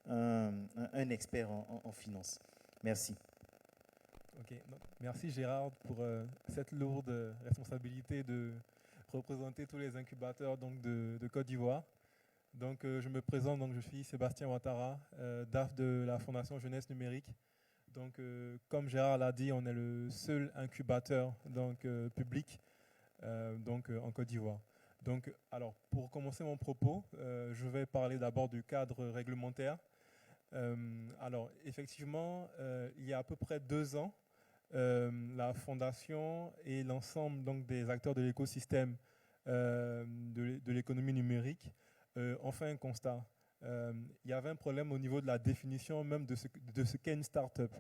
un expert en finance. Merci. Ok, donc, merci Gérard pour cette lourde responsabilité de représenter tous les incubateurs donc, de Côte d'Ivoire. Donc, je me présente, donc, je suis Sébastien Ouattara, DAF de la Fondation Jeunesse Numérique. Donc, comme Gérard l'a dit, on est le seul incubateur donc, public en Côte d'Ivoire. Donc, alors, pour commencer mon propos, je vais parler d'abord du cadre réglementaire. Alors, effectivement, il y a à peu près 2 ans, la Fondation et l'ensemble donc, des acteurs de l'écosystème de l'économie numérique ont fait un constat. Il y avait un problème au niveau de la définition même de ce qu'est une start-up.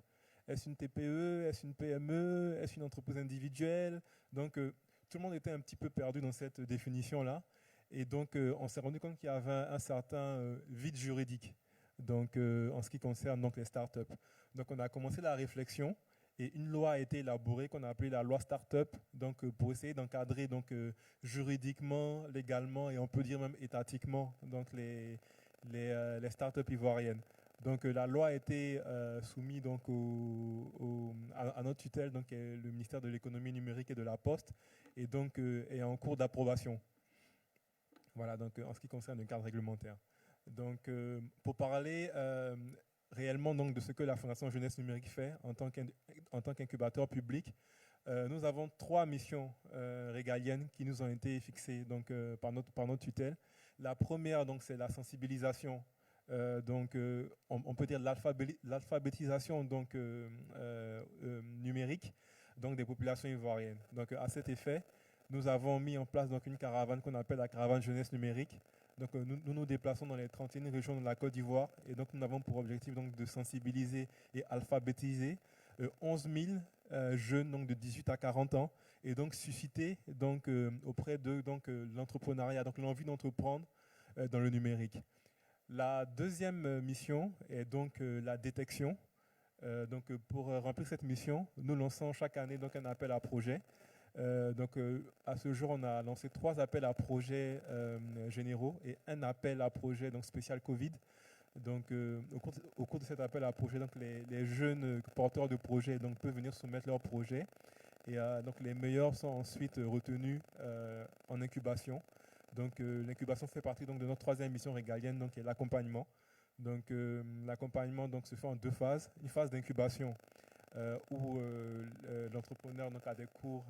Est-ce une TPE? Est-ce une PME? Est-ce une entreprise individuelle? Donc, tout le monde était un petit peu perdu dans cette définition-là. Et donc, on s'est rendu compte qu'il y avait un certain vide juridique donc, en ce qui concerne donc, les start-up. Donc, on a commencé la réflexion et une loi a été élaborée qu'on a appelée la loi start-up donc, pour essayer d'encadrer donc, juridiquement, légalement et on peut dire même étatiquement donc, les start-up ivoiriennes. Donc la loi a été soumise donc, à notre tutelle, donc le ministère de l'économie numérique et de la Poste, et donc est en cours d'approbation. Voilà, donc en ce qui concerne le cadre réglementaire. Donc pour parler réellement donc, de ce que la Fondation Jeunesse Numérique fait en tant qu'incubateur public, nous avons 3 missions régaliennes qui nous ont été fixées donc, par notre tutelle. La première, donc, c'est la sensibilisation On peut dire l'alphabétisation numérique donc des populations ivoiriennes. Donc, à cet effet, nous avons mis en place donc une caravane qu'on appelle la caravane jeunesse numérique. Donc, nous déplaçons dans les 31 régions de la Côte d'Ivoire et donc nous avons pour objectif donc de sensibiliser et alphabétiser 11 000 jeunes donc de 18 à 40 ans et donc susciter donc auprès de l'entrepreneuriat, donc l'envie d'entreprendre dans le numérique. La deuxième mission est donc la détection. Pour remplir cette mission, nous lançons chaque année donc un appel à projet. À ce jour, on a lancé 3 appels à projets généraux et un appel à projet donc spécial Covid. Donc, au cours de cet appel à projet, donc les jeunes porteurs de projets donc peuvent venir soumettre leurs projets et donc les meilleurs sont ensuite retenus en incubation. Donc, l'incubation fait partie donc de notre 3e mission régalienne, donc qui est l'accompagnement. Donc, l'accompagnement donc se fait en 2 phases. Une phase d'incubation où l'entrepreneur donc a des cours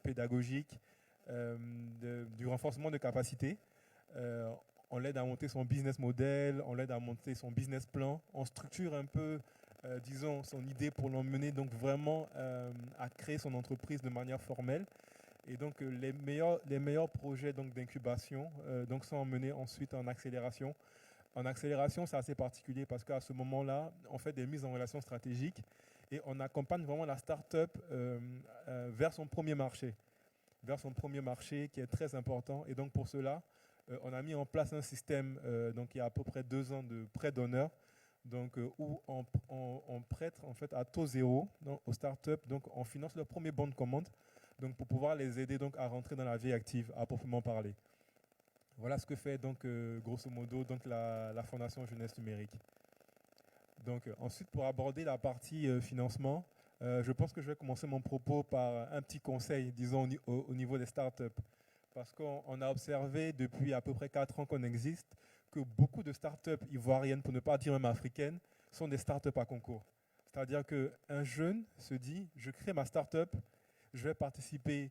pédagogiques, du renforcement de capacités. On l'aide à monter son business model, on l'aide à monter son business plan, on structure un peu, disons, son idée pour l'emmener donc vraiment à créer son entreprise de manière formelle. Et donc les meilleurs projets donc d'incubation donc sont emmenés ensuite en accélération. En accélération, c'est assez particulier parce qu'à ce moment-là, on fait des mises en relation stratégiques et on accompagne vraiment la start-up vers son premier marché qui est très important. Et donc pour cela, on a mis en place un système donc il y a à peu près 2 ans de prêt d'honneur, donc où on prête en fait à taux zéro donc, aux startups, donc on finance leur premier bon de commande, donc pour pouvoir les aider donc à rentrer dans la vie active à proprement parler. Voilà ce que fait donc grosso modo donc la Fondation Jeunesse Numérique. Donc ensuite, pour aborder la partie financement, je pense que je vais commencer mon propos par un petit conseil, disons au niveau des startups. Parce qu'on a observé depuis à peu près 4 ans qu'on existe que beaucoup de startups ivoiriennes, pour ne pas dire même africaines, sont des startups à concours. C'est-à-dire qu'un jeune se dit, je crée ma startup, je vais participer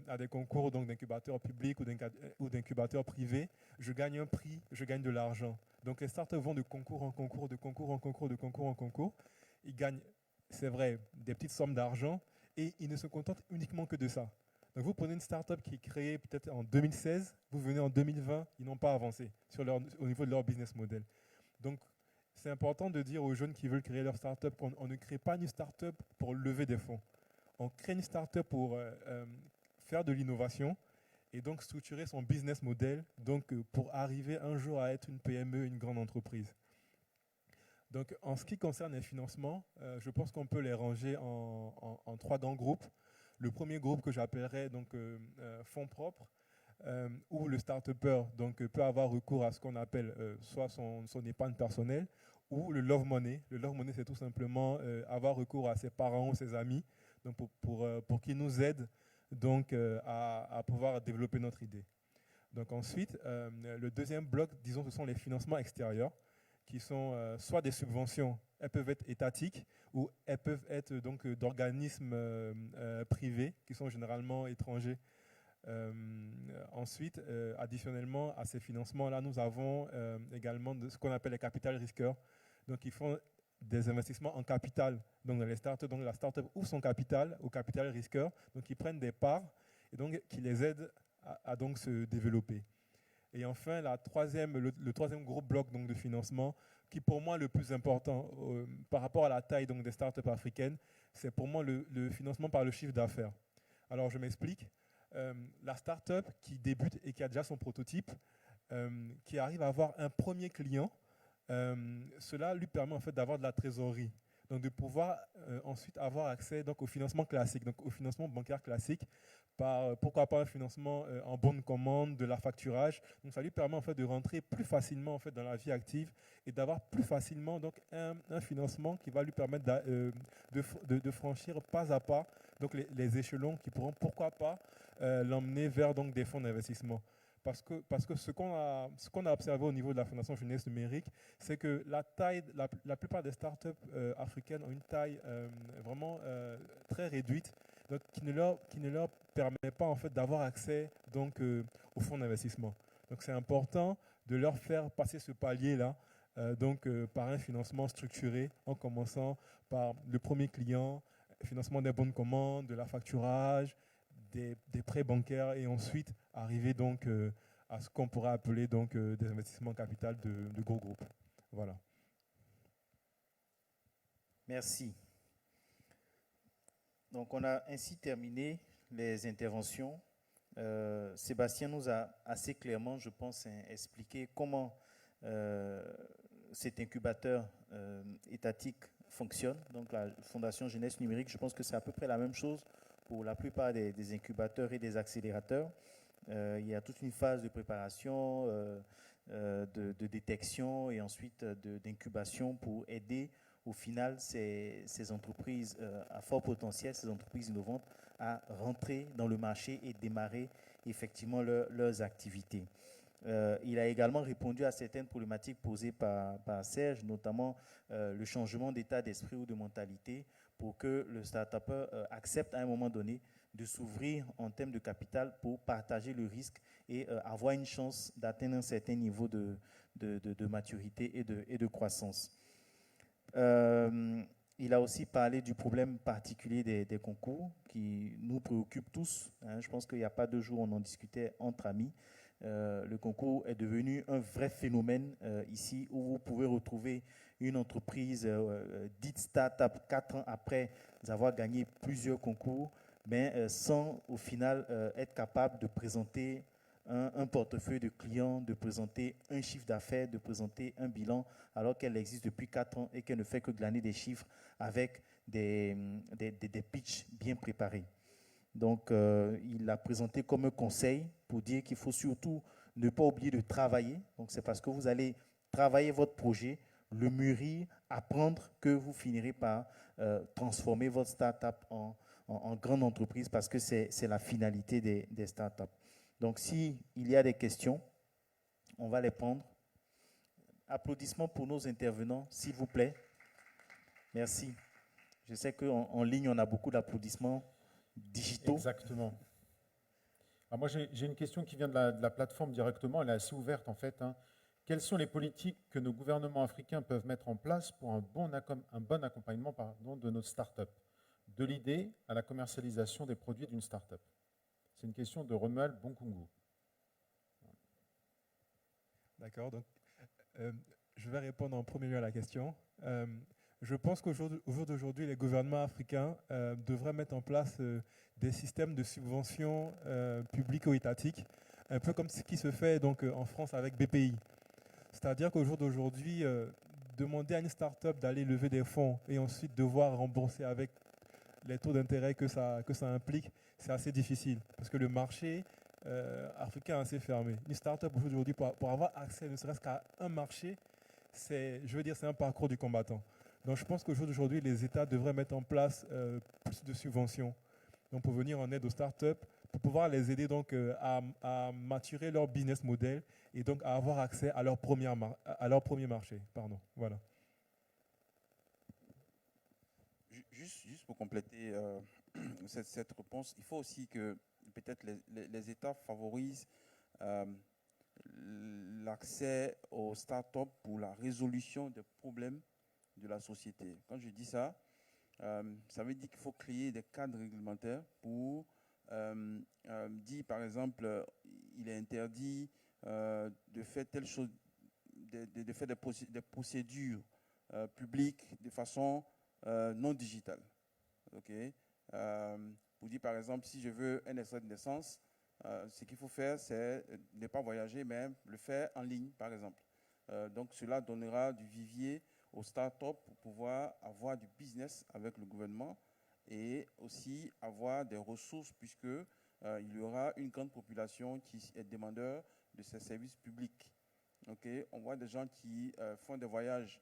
à des concours d'incubateurs publics ou d'incubateurs privés, je gagne un prix, je gagne de l'argent. Donc les startups vont de concours en concours, de concours en concours, de concours en concours. Ils gagnent, c'est vrai, des petites sommes d'argent et ils ne se contentent uniquement que de ça. Donc vous prenez une startup qui est créée peut-être en 2016, vous venez en 2020, ils n'ont pas avancé au niveau de leur business model. Donc c'est important de dire aux jeunes qui veulent créer leur startup qu'on ne crée pas une startup pour lever des fonds. On crée une startup pour faire de l'innovation et donc structurer son business model donc, pour arriver un jour à être une PME, une grande entreprise. Donc en ce qui concerne les financements, je pense qu'on peut les ranger en 3 grands groupes. Le premier groupe que j'appellerais donc fonds propres, où le start-upper donc, peut avoir recours à ce qu'on appelle soit son épargne personnelle ou le love money. Le love money, c'est tout simplement avoir recours à ses parents ou ses amis donc pour qu'ils nous aident donc, à pouvoir développer notre idée. Donc ensuite, le deuxième bloc, disons, ce sont les financements extérieurs qui sont soit des subventions, elles peuvent être étatiques ou elles peuvent être donc d'organismes privés qui sont généralement étrangers. Ensuite, additionnellement à ces financements-là, nous avons également ce qu'on appelle les capital risqueurs. Donc, ils font des investissements en capital. Donc, dans les startups, donc la startup ouvre son capital au capital risqueur. Donc, ils prennent des parts et donc qui les aident à donc se développer. Et enfin, le troisième gros bloc donc, de financement, qui pour moi est le plus important par rapport à la taille donc, des startups africaines, c'est pour moi le financement par le chiffre d'affaires. Alors, je m'explique. La startup qui débute et qui a déjà son prototype, qui arrive à avoir un premier client, cela lui permet en fait d'avoir de la trésorerie. Donc, de pouvoir ensuite avoir accès donc, au financement classique, donc au financement bancaire classique, pourquoi pas un financement en bon de commande, de l'achat. Donc ça lui permet en fait de rentrer plus facilement en fait dans la vie active et d'avoir plus facilement donc un financement qui va lui permettre de franchir pas à pas donc les échelons qui pourront pourquoi pas l'emmener vers donc des fonds d'investissement. Parce que ce qu'on a observé au niveau de la Fondation Jeunesse Numérique, c'est que la plupart des startups africaines ont une taille vraiment très réduite, donc qui ne leur permet pas en fait d'avoir accès donc aux fonds d'investissement. Donc c'est important de leur faire passer ce palier-là par un financement structuré, en commençant par le premier client, financement des bonnes commandes, de la facturage, des prêts bancaires et ensuite arriver donc à ce qu'on pourrait appeler donc des investissements capital de gros groupes. Voilà. Merci. Donc, on a ainsi terminé les interventions. Sébastien nous a assez clairement, je pense, expliqué comment cet incubateur étatique fonctionne. Donc, la Fondation Jeunesse Numérique, je pense que c'est à peu près la même chose pour la plupart des incubateurs et des accélérateurs. Il y a toute une phase de préparation, de détection et ensuite d'incubation pour aider au final ces entreprises à fort potentiel, ces entreprises innovantes, à rentrer dans le marché et démarrer effectivement leurs activités. Il a également répondu à certaines problématiques posées par Serge, notamment le changement d'état d'esprit ou de mentalité pour que le start-upper accepte à un moment donné de s'ouvrir en termes de capital pour partager le risque et avoir une chance d'atteindre un certain niveau de maturité et de croissance. Il a aussi parlé du problème particulier des concours qui nous préoccupe tous. Hein. Je pense qu'il n'y a pas 2 jours, on en discutait entre amis. Le concours est devenu un vrai phénomène ici où vous pouvez retrouver une entreprise dite start-up 4 ans après avoir gagné plusieurs concours, mais sans au final être capable de présenter un portefeuille de clients, de présenter un chiffre d'affaires, de présenter un bilan, alors qu'elle existe depuis 4 ans et qu'elle ne fait que glaner des chiffres avec des pitchs bien préparés. Donc, il l'a présenté comme un conseil pour dire qu'il faut surtout ne pas oublier de travailler. Donc, c'est parce que vous allez travailler votre projet, le mûrir, apprendre que vous finirez par transformer votre start-up en grande entreprise parce que c'est la finalité des start-up. Donc, s'il y a des questions, on va les prendre. Applaudissements pour nos intervenants, s'il vous plaît. Merci. Je sais qu'en ligne, on a beaucoup d'applaudissements digitaux. Exactement. Alors moi, j'ai une question qui vient de la plateforme directement. Elle est assez ouverte, en fait. Hein. Quelles sont les politiques que nos gouvernements africains peuvent mettre en place pour un bon accompagnement de nos startups, de l'idée à la commercialisation des produits d'une startup? C'est une question de Romuald Bonkungu. D'accord, donc je vais répondre en premier lieu à la question. Je pense qu'au jour d'aujourd'hui, les gouvernements africains devraient mettre en place des systèmes de subventions publiques ou étatiques, un peu comme ce qui se fait donc, en France avec BPI. C'est-à-dire qu'au jour d'aujourd'hui, demander à une start-up d'aller lever des fonds et ensuite devoir rembourser avec les taux d'intérêt que ça implique, c'est assez difficile parce que le marché africain est assez fermé. Une start-up aujourd'hui, pour avoir accès ne serait-ce qu'à un marché, c'est un parcours du combattant. Donc je pense qu'au jour d'aujourd'hui, les États devraient mettre en place plus de subventions donc pour venir en aide aux start-up, pour pouvoir les aider donc, à maturer leur business model et donc à avoir accès à leur premier marché. Pardon. Voilà. Juste pour compléter cette réponse, il faut aussi que peut-être les États favorisent l'accès aux startups pour la résolution des problèmes de la société. Quand je dis ça, ça veut dire qu'il faut créer des cadres réglementaires pour dire, par exemple, il est interdit de faire telle chose, de faire des procédures publiques de façon non digitale. Okay? Pour dire, par exemple, si je veux un extrait de naissance, ce qu'il faut faire, c'est ne pas voyager, mais le faire en ligne, par exemple. Donc, cela donnera du vivier aux startups pour pouvoir avoir du business avec le gouvernement et aussi avoir des ressources puisque il y aura une grande population qui est demandeur de ces services publics. Okay? On voit des gens qui font des voyages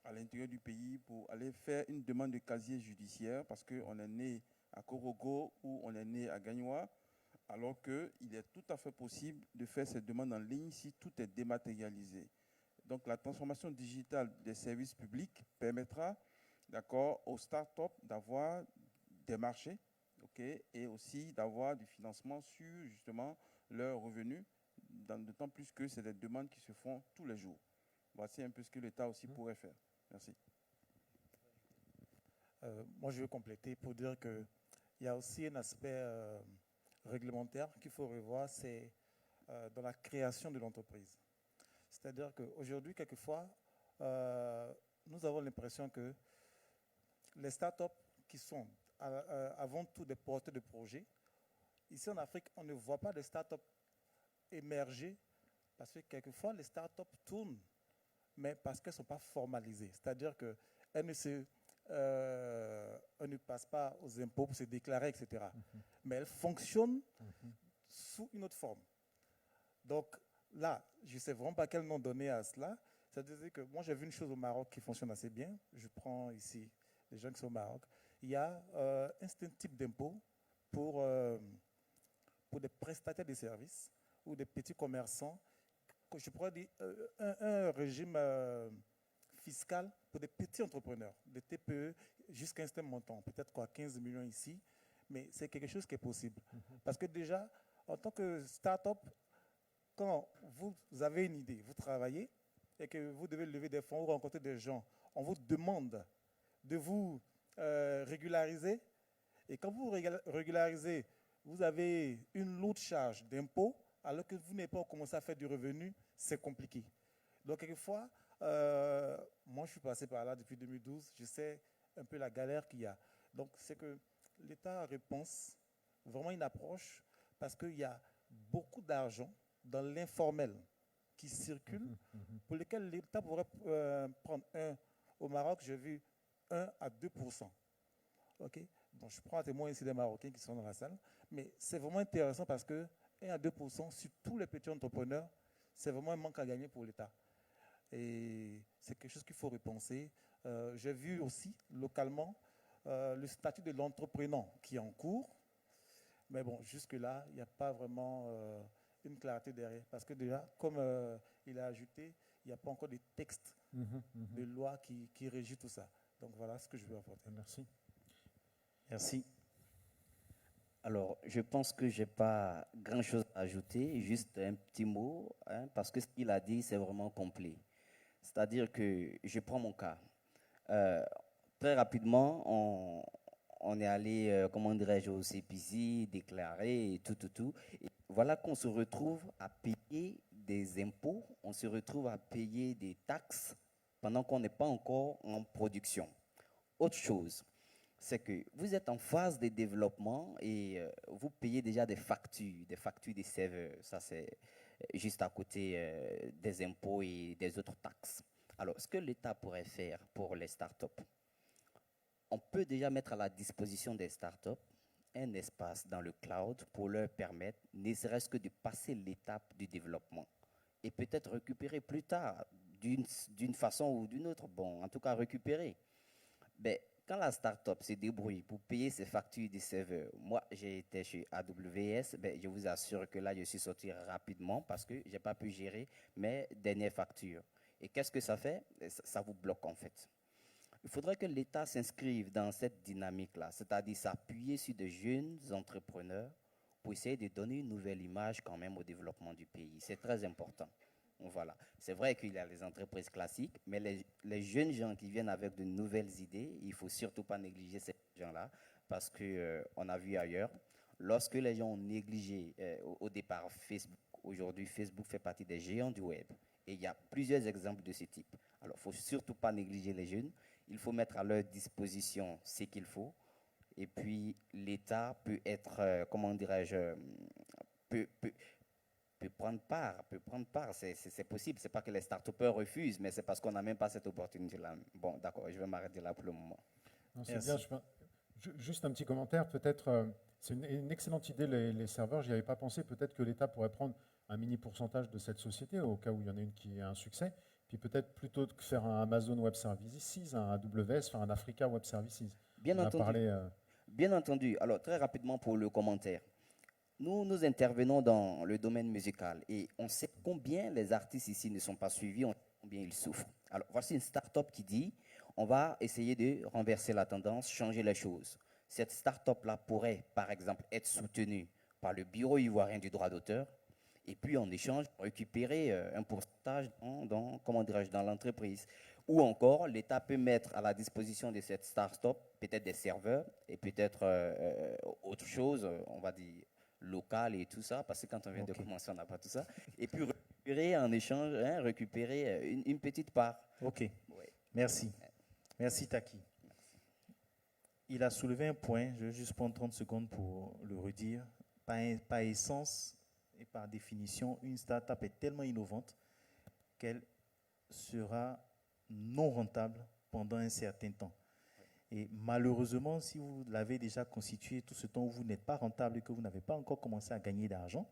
à l'intérieur du pays pour aller faire une demande de casier judiciaire parce qu'on est né à Korogo ou on est né à Gagnoa, alors qu'il est tout à fait possible de faire cette demande en ligne si tout est dématérialisé. Donc, la transformation digitale des services publics permettra aux startups d'avoir des marchés et aussi d'avoir du financement sur justement leurs revenus, d'autant plus que c'est des demandes qui se font tous les jours. Voici un peu ce que l'État aussi pourrait faire. Merci. Moi, je veux compléter pour dire qu'il y a aussi un aspect réglementaire qu'il faut revoir, c'est dans la création de l'entreprise. C'est-à-dire qu'aujourd'hui, quelquefois, nous avons l'impression que les startups qui sont avant tout des porteurs de projets, ici en Afrique, on ne voit pas de startups émerger parce que quelquefois, les startups tournent, mais parce qu'elles ne sont pas formalisées. C'est-à-dire qu'elles ne passent pas aux impôts pour se déclarer, etc. Mais elles fonctionnent sous une autre forme. Donc là, je ne sais vraiment pas quel nom donner à cela. C'est-à-dire que moi, j'ai vu une chose au Maroc qui fonctionne assez bien. Je prends ici les gens qui sont au Maroc. Il y a un certain type d'impôt pour des prestataires de services ou des petits commerçants. Je pourrais dire un régime fiscal pour des petits entrepreneurs, des TPE jusqu'à un certain montant, peut-être quoi, 15 millions ici, mais c'est quelque chose qui est possible. Parce que déjà, en tant que start-up, quand vous avez une idée, vous travaillez et que vous devez lever des fonds ou rencontrer des gens, on vous demande de vous régulariser. Et quand vous régularisez, vous avez une lourde charge d'impôt, alors que vous n'avez pas commencé à faire du revenu, c'est compliqué. Donc, quelquefois, moi, je suis passé par là depuis 2012, je sais un peu la galère qu'il y a. Donc, c'est que l'État repense vraiment une approche parce qu'il y a beaucoup d'argent dans l'informel qui circule, pour lequel l'État pourrait prendre au Maroc, j'ai vu 1 à 2%. Okay? Donc, je prends à témoin ici des Marocains qui sont dans la salle, mais c'est vraiment intéressant parce que 1 à 2% sur tous les petits entrepreneurs, c'est vraiment un manque à gagner pour l'État. Et c'est quelque chose qu'il faut repenser. J'ai vu aussi localement le statut de l'entrepreneur qui est en cours, mais bon, jusque-là, il n'y a pas vraiment une clarté derrière. Parce que déjà, comme il a ajouté, il n'y a pas encore de texte de loi qui régit tout ça. Donc voilà ce que je veux apporter. Merci. Merci. Alors, je pense que je n'ai pas grand-chose à ajouter, juste un petit mot, hein, parce que ce qu'il a dit, c'est vraiment complet. C'est-à-dire que je prends mon cas. Très rapidement, on est allé, comment dirais-je, au CPC, déclarer et tout. Et voilà qu'on se retrouve à payer des impôts, on se retrouve à payer des taxes pendant qu'on n'est pas encore en production. Autre chose, c'est que vous êtes en phase de développement et vous payez déjà des factures des serveurs. Ça, c'est juste à côté des impôts et des autres taxes. Alors, ce que l'État pourrait faire pour les startups, on peut déjà mettre à la disposition des startups un espace dans le cloud pour leur permettre, ne serait-ce que de passer l'étape du développement et peut-être récupérer plus tard d'une façon ou d'une autre. Bon, en tout cas, récupérer. Ben, quand la start-up se débrouille pour payer ses factures des serveurs, moi j'ai été chez AWS, ben, je vous assure que là je suis sorti rapidement parce que je n'ai pas pu gérer mes dernières factures. Et qu'est-ce que ça fait? Ça vous bloque en fait. Il faudrait que l'État s'inscrive dans cette dynamique-là, c'est-à-dire s'appuyer sur de jeunes entrepreneurs pour essayer de donner une nouvelle image quand même au développement du pays. C'est très important. Voilà. C'est vrai qu'il y a les entreprises classiques, mais les jeunes gens qui viennent avec de nouvelles idées, il ne faut surtout pas négliger ces gens-là, parce qu'on a vu ailleurs, lorsque les gens ont négligé au départ Facebook, aujourd'hui Facebook fait partie des géants du web. Et il y a plusieurs exemples de ce type. Alors, il ne faut surtout pas négliger les jeunes, il faut mettre à leur disposition ce qu'il faut, et puis l'État peut être, comment dirais-je, peut prendre part, c'est possible. Ce n'est pas que les start-upers refusent, mais c'est parce qu'on n'a même pas cette opportunité-là. Bon, d'accord, je vais m'arrêter là pour le moment. C'est bien, juste un petit commentaire, peut-être, c'est une excellente idée, les serveurs, je n'y avais pas pensé, peut-être que l'État pourrait prendre un mini pourcentage de cette société, au cas où il y en a une qui a un succès, puis peut-être plutôt que faire un Amazon Web Services, un AWS, faire un Africa Web Services. Bien entendu. Bien entendu. Alors, très rapidement pour le commentaire. Nous intervenons dans le domaine musical et on sait combien les artistes ici ne sont pas suivis, on sait combien ils souffrent. Alors, voici une start-up qui dit, on va essayer de renverser la tendance, changer les choses. Cette start-up-là pourrait, par exemple, être soutenue par le Bureau ivoirien du droit d'auteur et puis en échange, récupérer un pourcentage comment dirais-je, dans l'entreprise. Ou encore, l'État peut mettre à la disposition de cette start-up peut-être des serveurs et peut-être autre chose, on va dire, local et tout ça, parce que quand on vient de commencer, on n'a pas tout ça. Et puis récupérer en échange, récupérer une petite part. Ok, Ouais. merci. Merci Taki. Il a soulevé un point, je vais juste prendre 30 secondes pour le redire. Par essence et par définition, une start-up est tellement innovante qu'elle sera non rentable pendant un certain temps. Et malheureusement, si vous l'avez déjà constitué tout ce temps où vous n'êtes pas rentable et que vous n'avez pas encore commencé à gagner d'argent,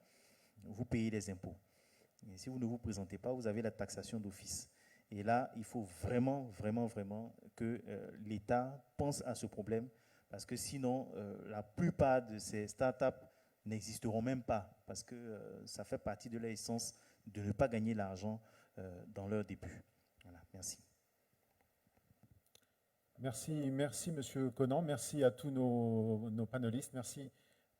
vous payez des impôts. Et si vous ne vous présentez pas, vous avez la taxation d'office. Et là, il faut vraiment, vraiment, vraiment que l'État pense à ce problème, parce que sinon, la plupart de ces startups n'existeront même pas, parce que ça fait partie de leur essence de ne pas gagner l'argent dans leur début. Voilà, merci. Merci Monsieur Conan, merci à tous nos panélistes, merci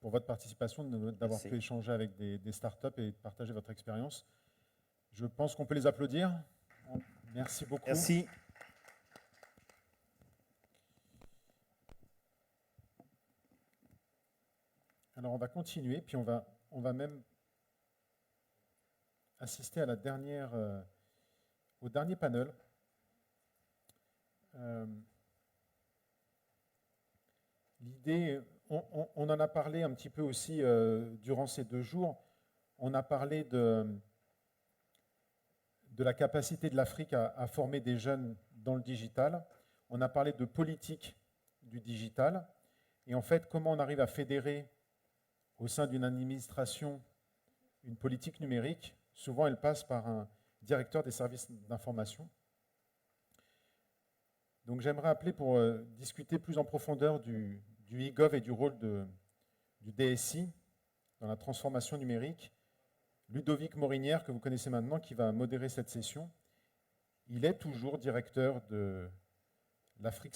pour votre participation, d'avoir pu échanger avec des startups et de partager votre expérience. Je pense qu'on peut les applaudir. Merci beaucoup. Merci. Alors on va continuer, puis on va même assister à au dernier panel. L'idée, on en a parlé un petit peu aussi durant ces 2 jours. On a parlé de la capacité de l'Afrique à former des jeunes dans le digital. On a parlé de politique du digital. Et en fait, comment on arrive à fédérer au sein d'une administration une politique numérique. Souvent, elle passe par un directeur des services d'information. Donc j'aimerais appeler pour discuter plus en profondeur du e-gov et du rôle du DSI dans la transformation numérique, Ludovic Morinière, que vous connaissez maintenant, qui va modérer cette session. Il est toujours directeur de l'Afrique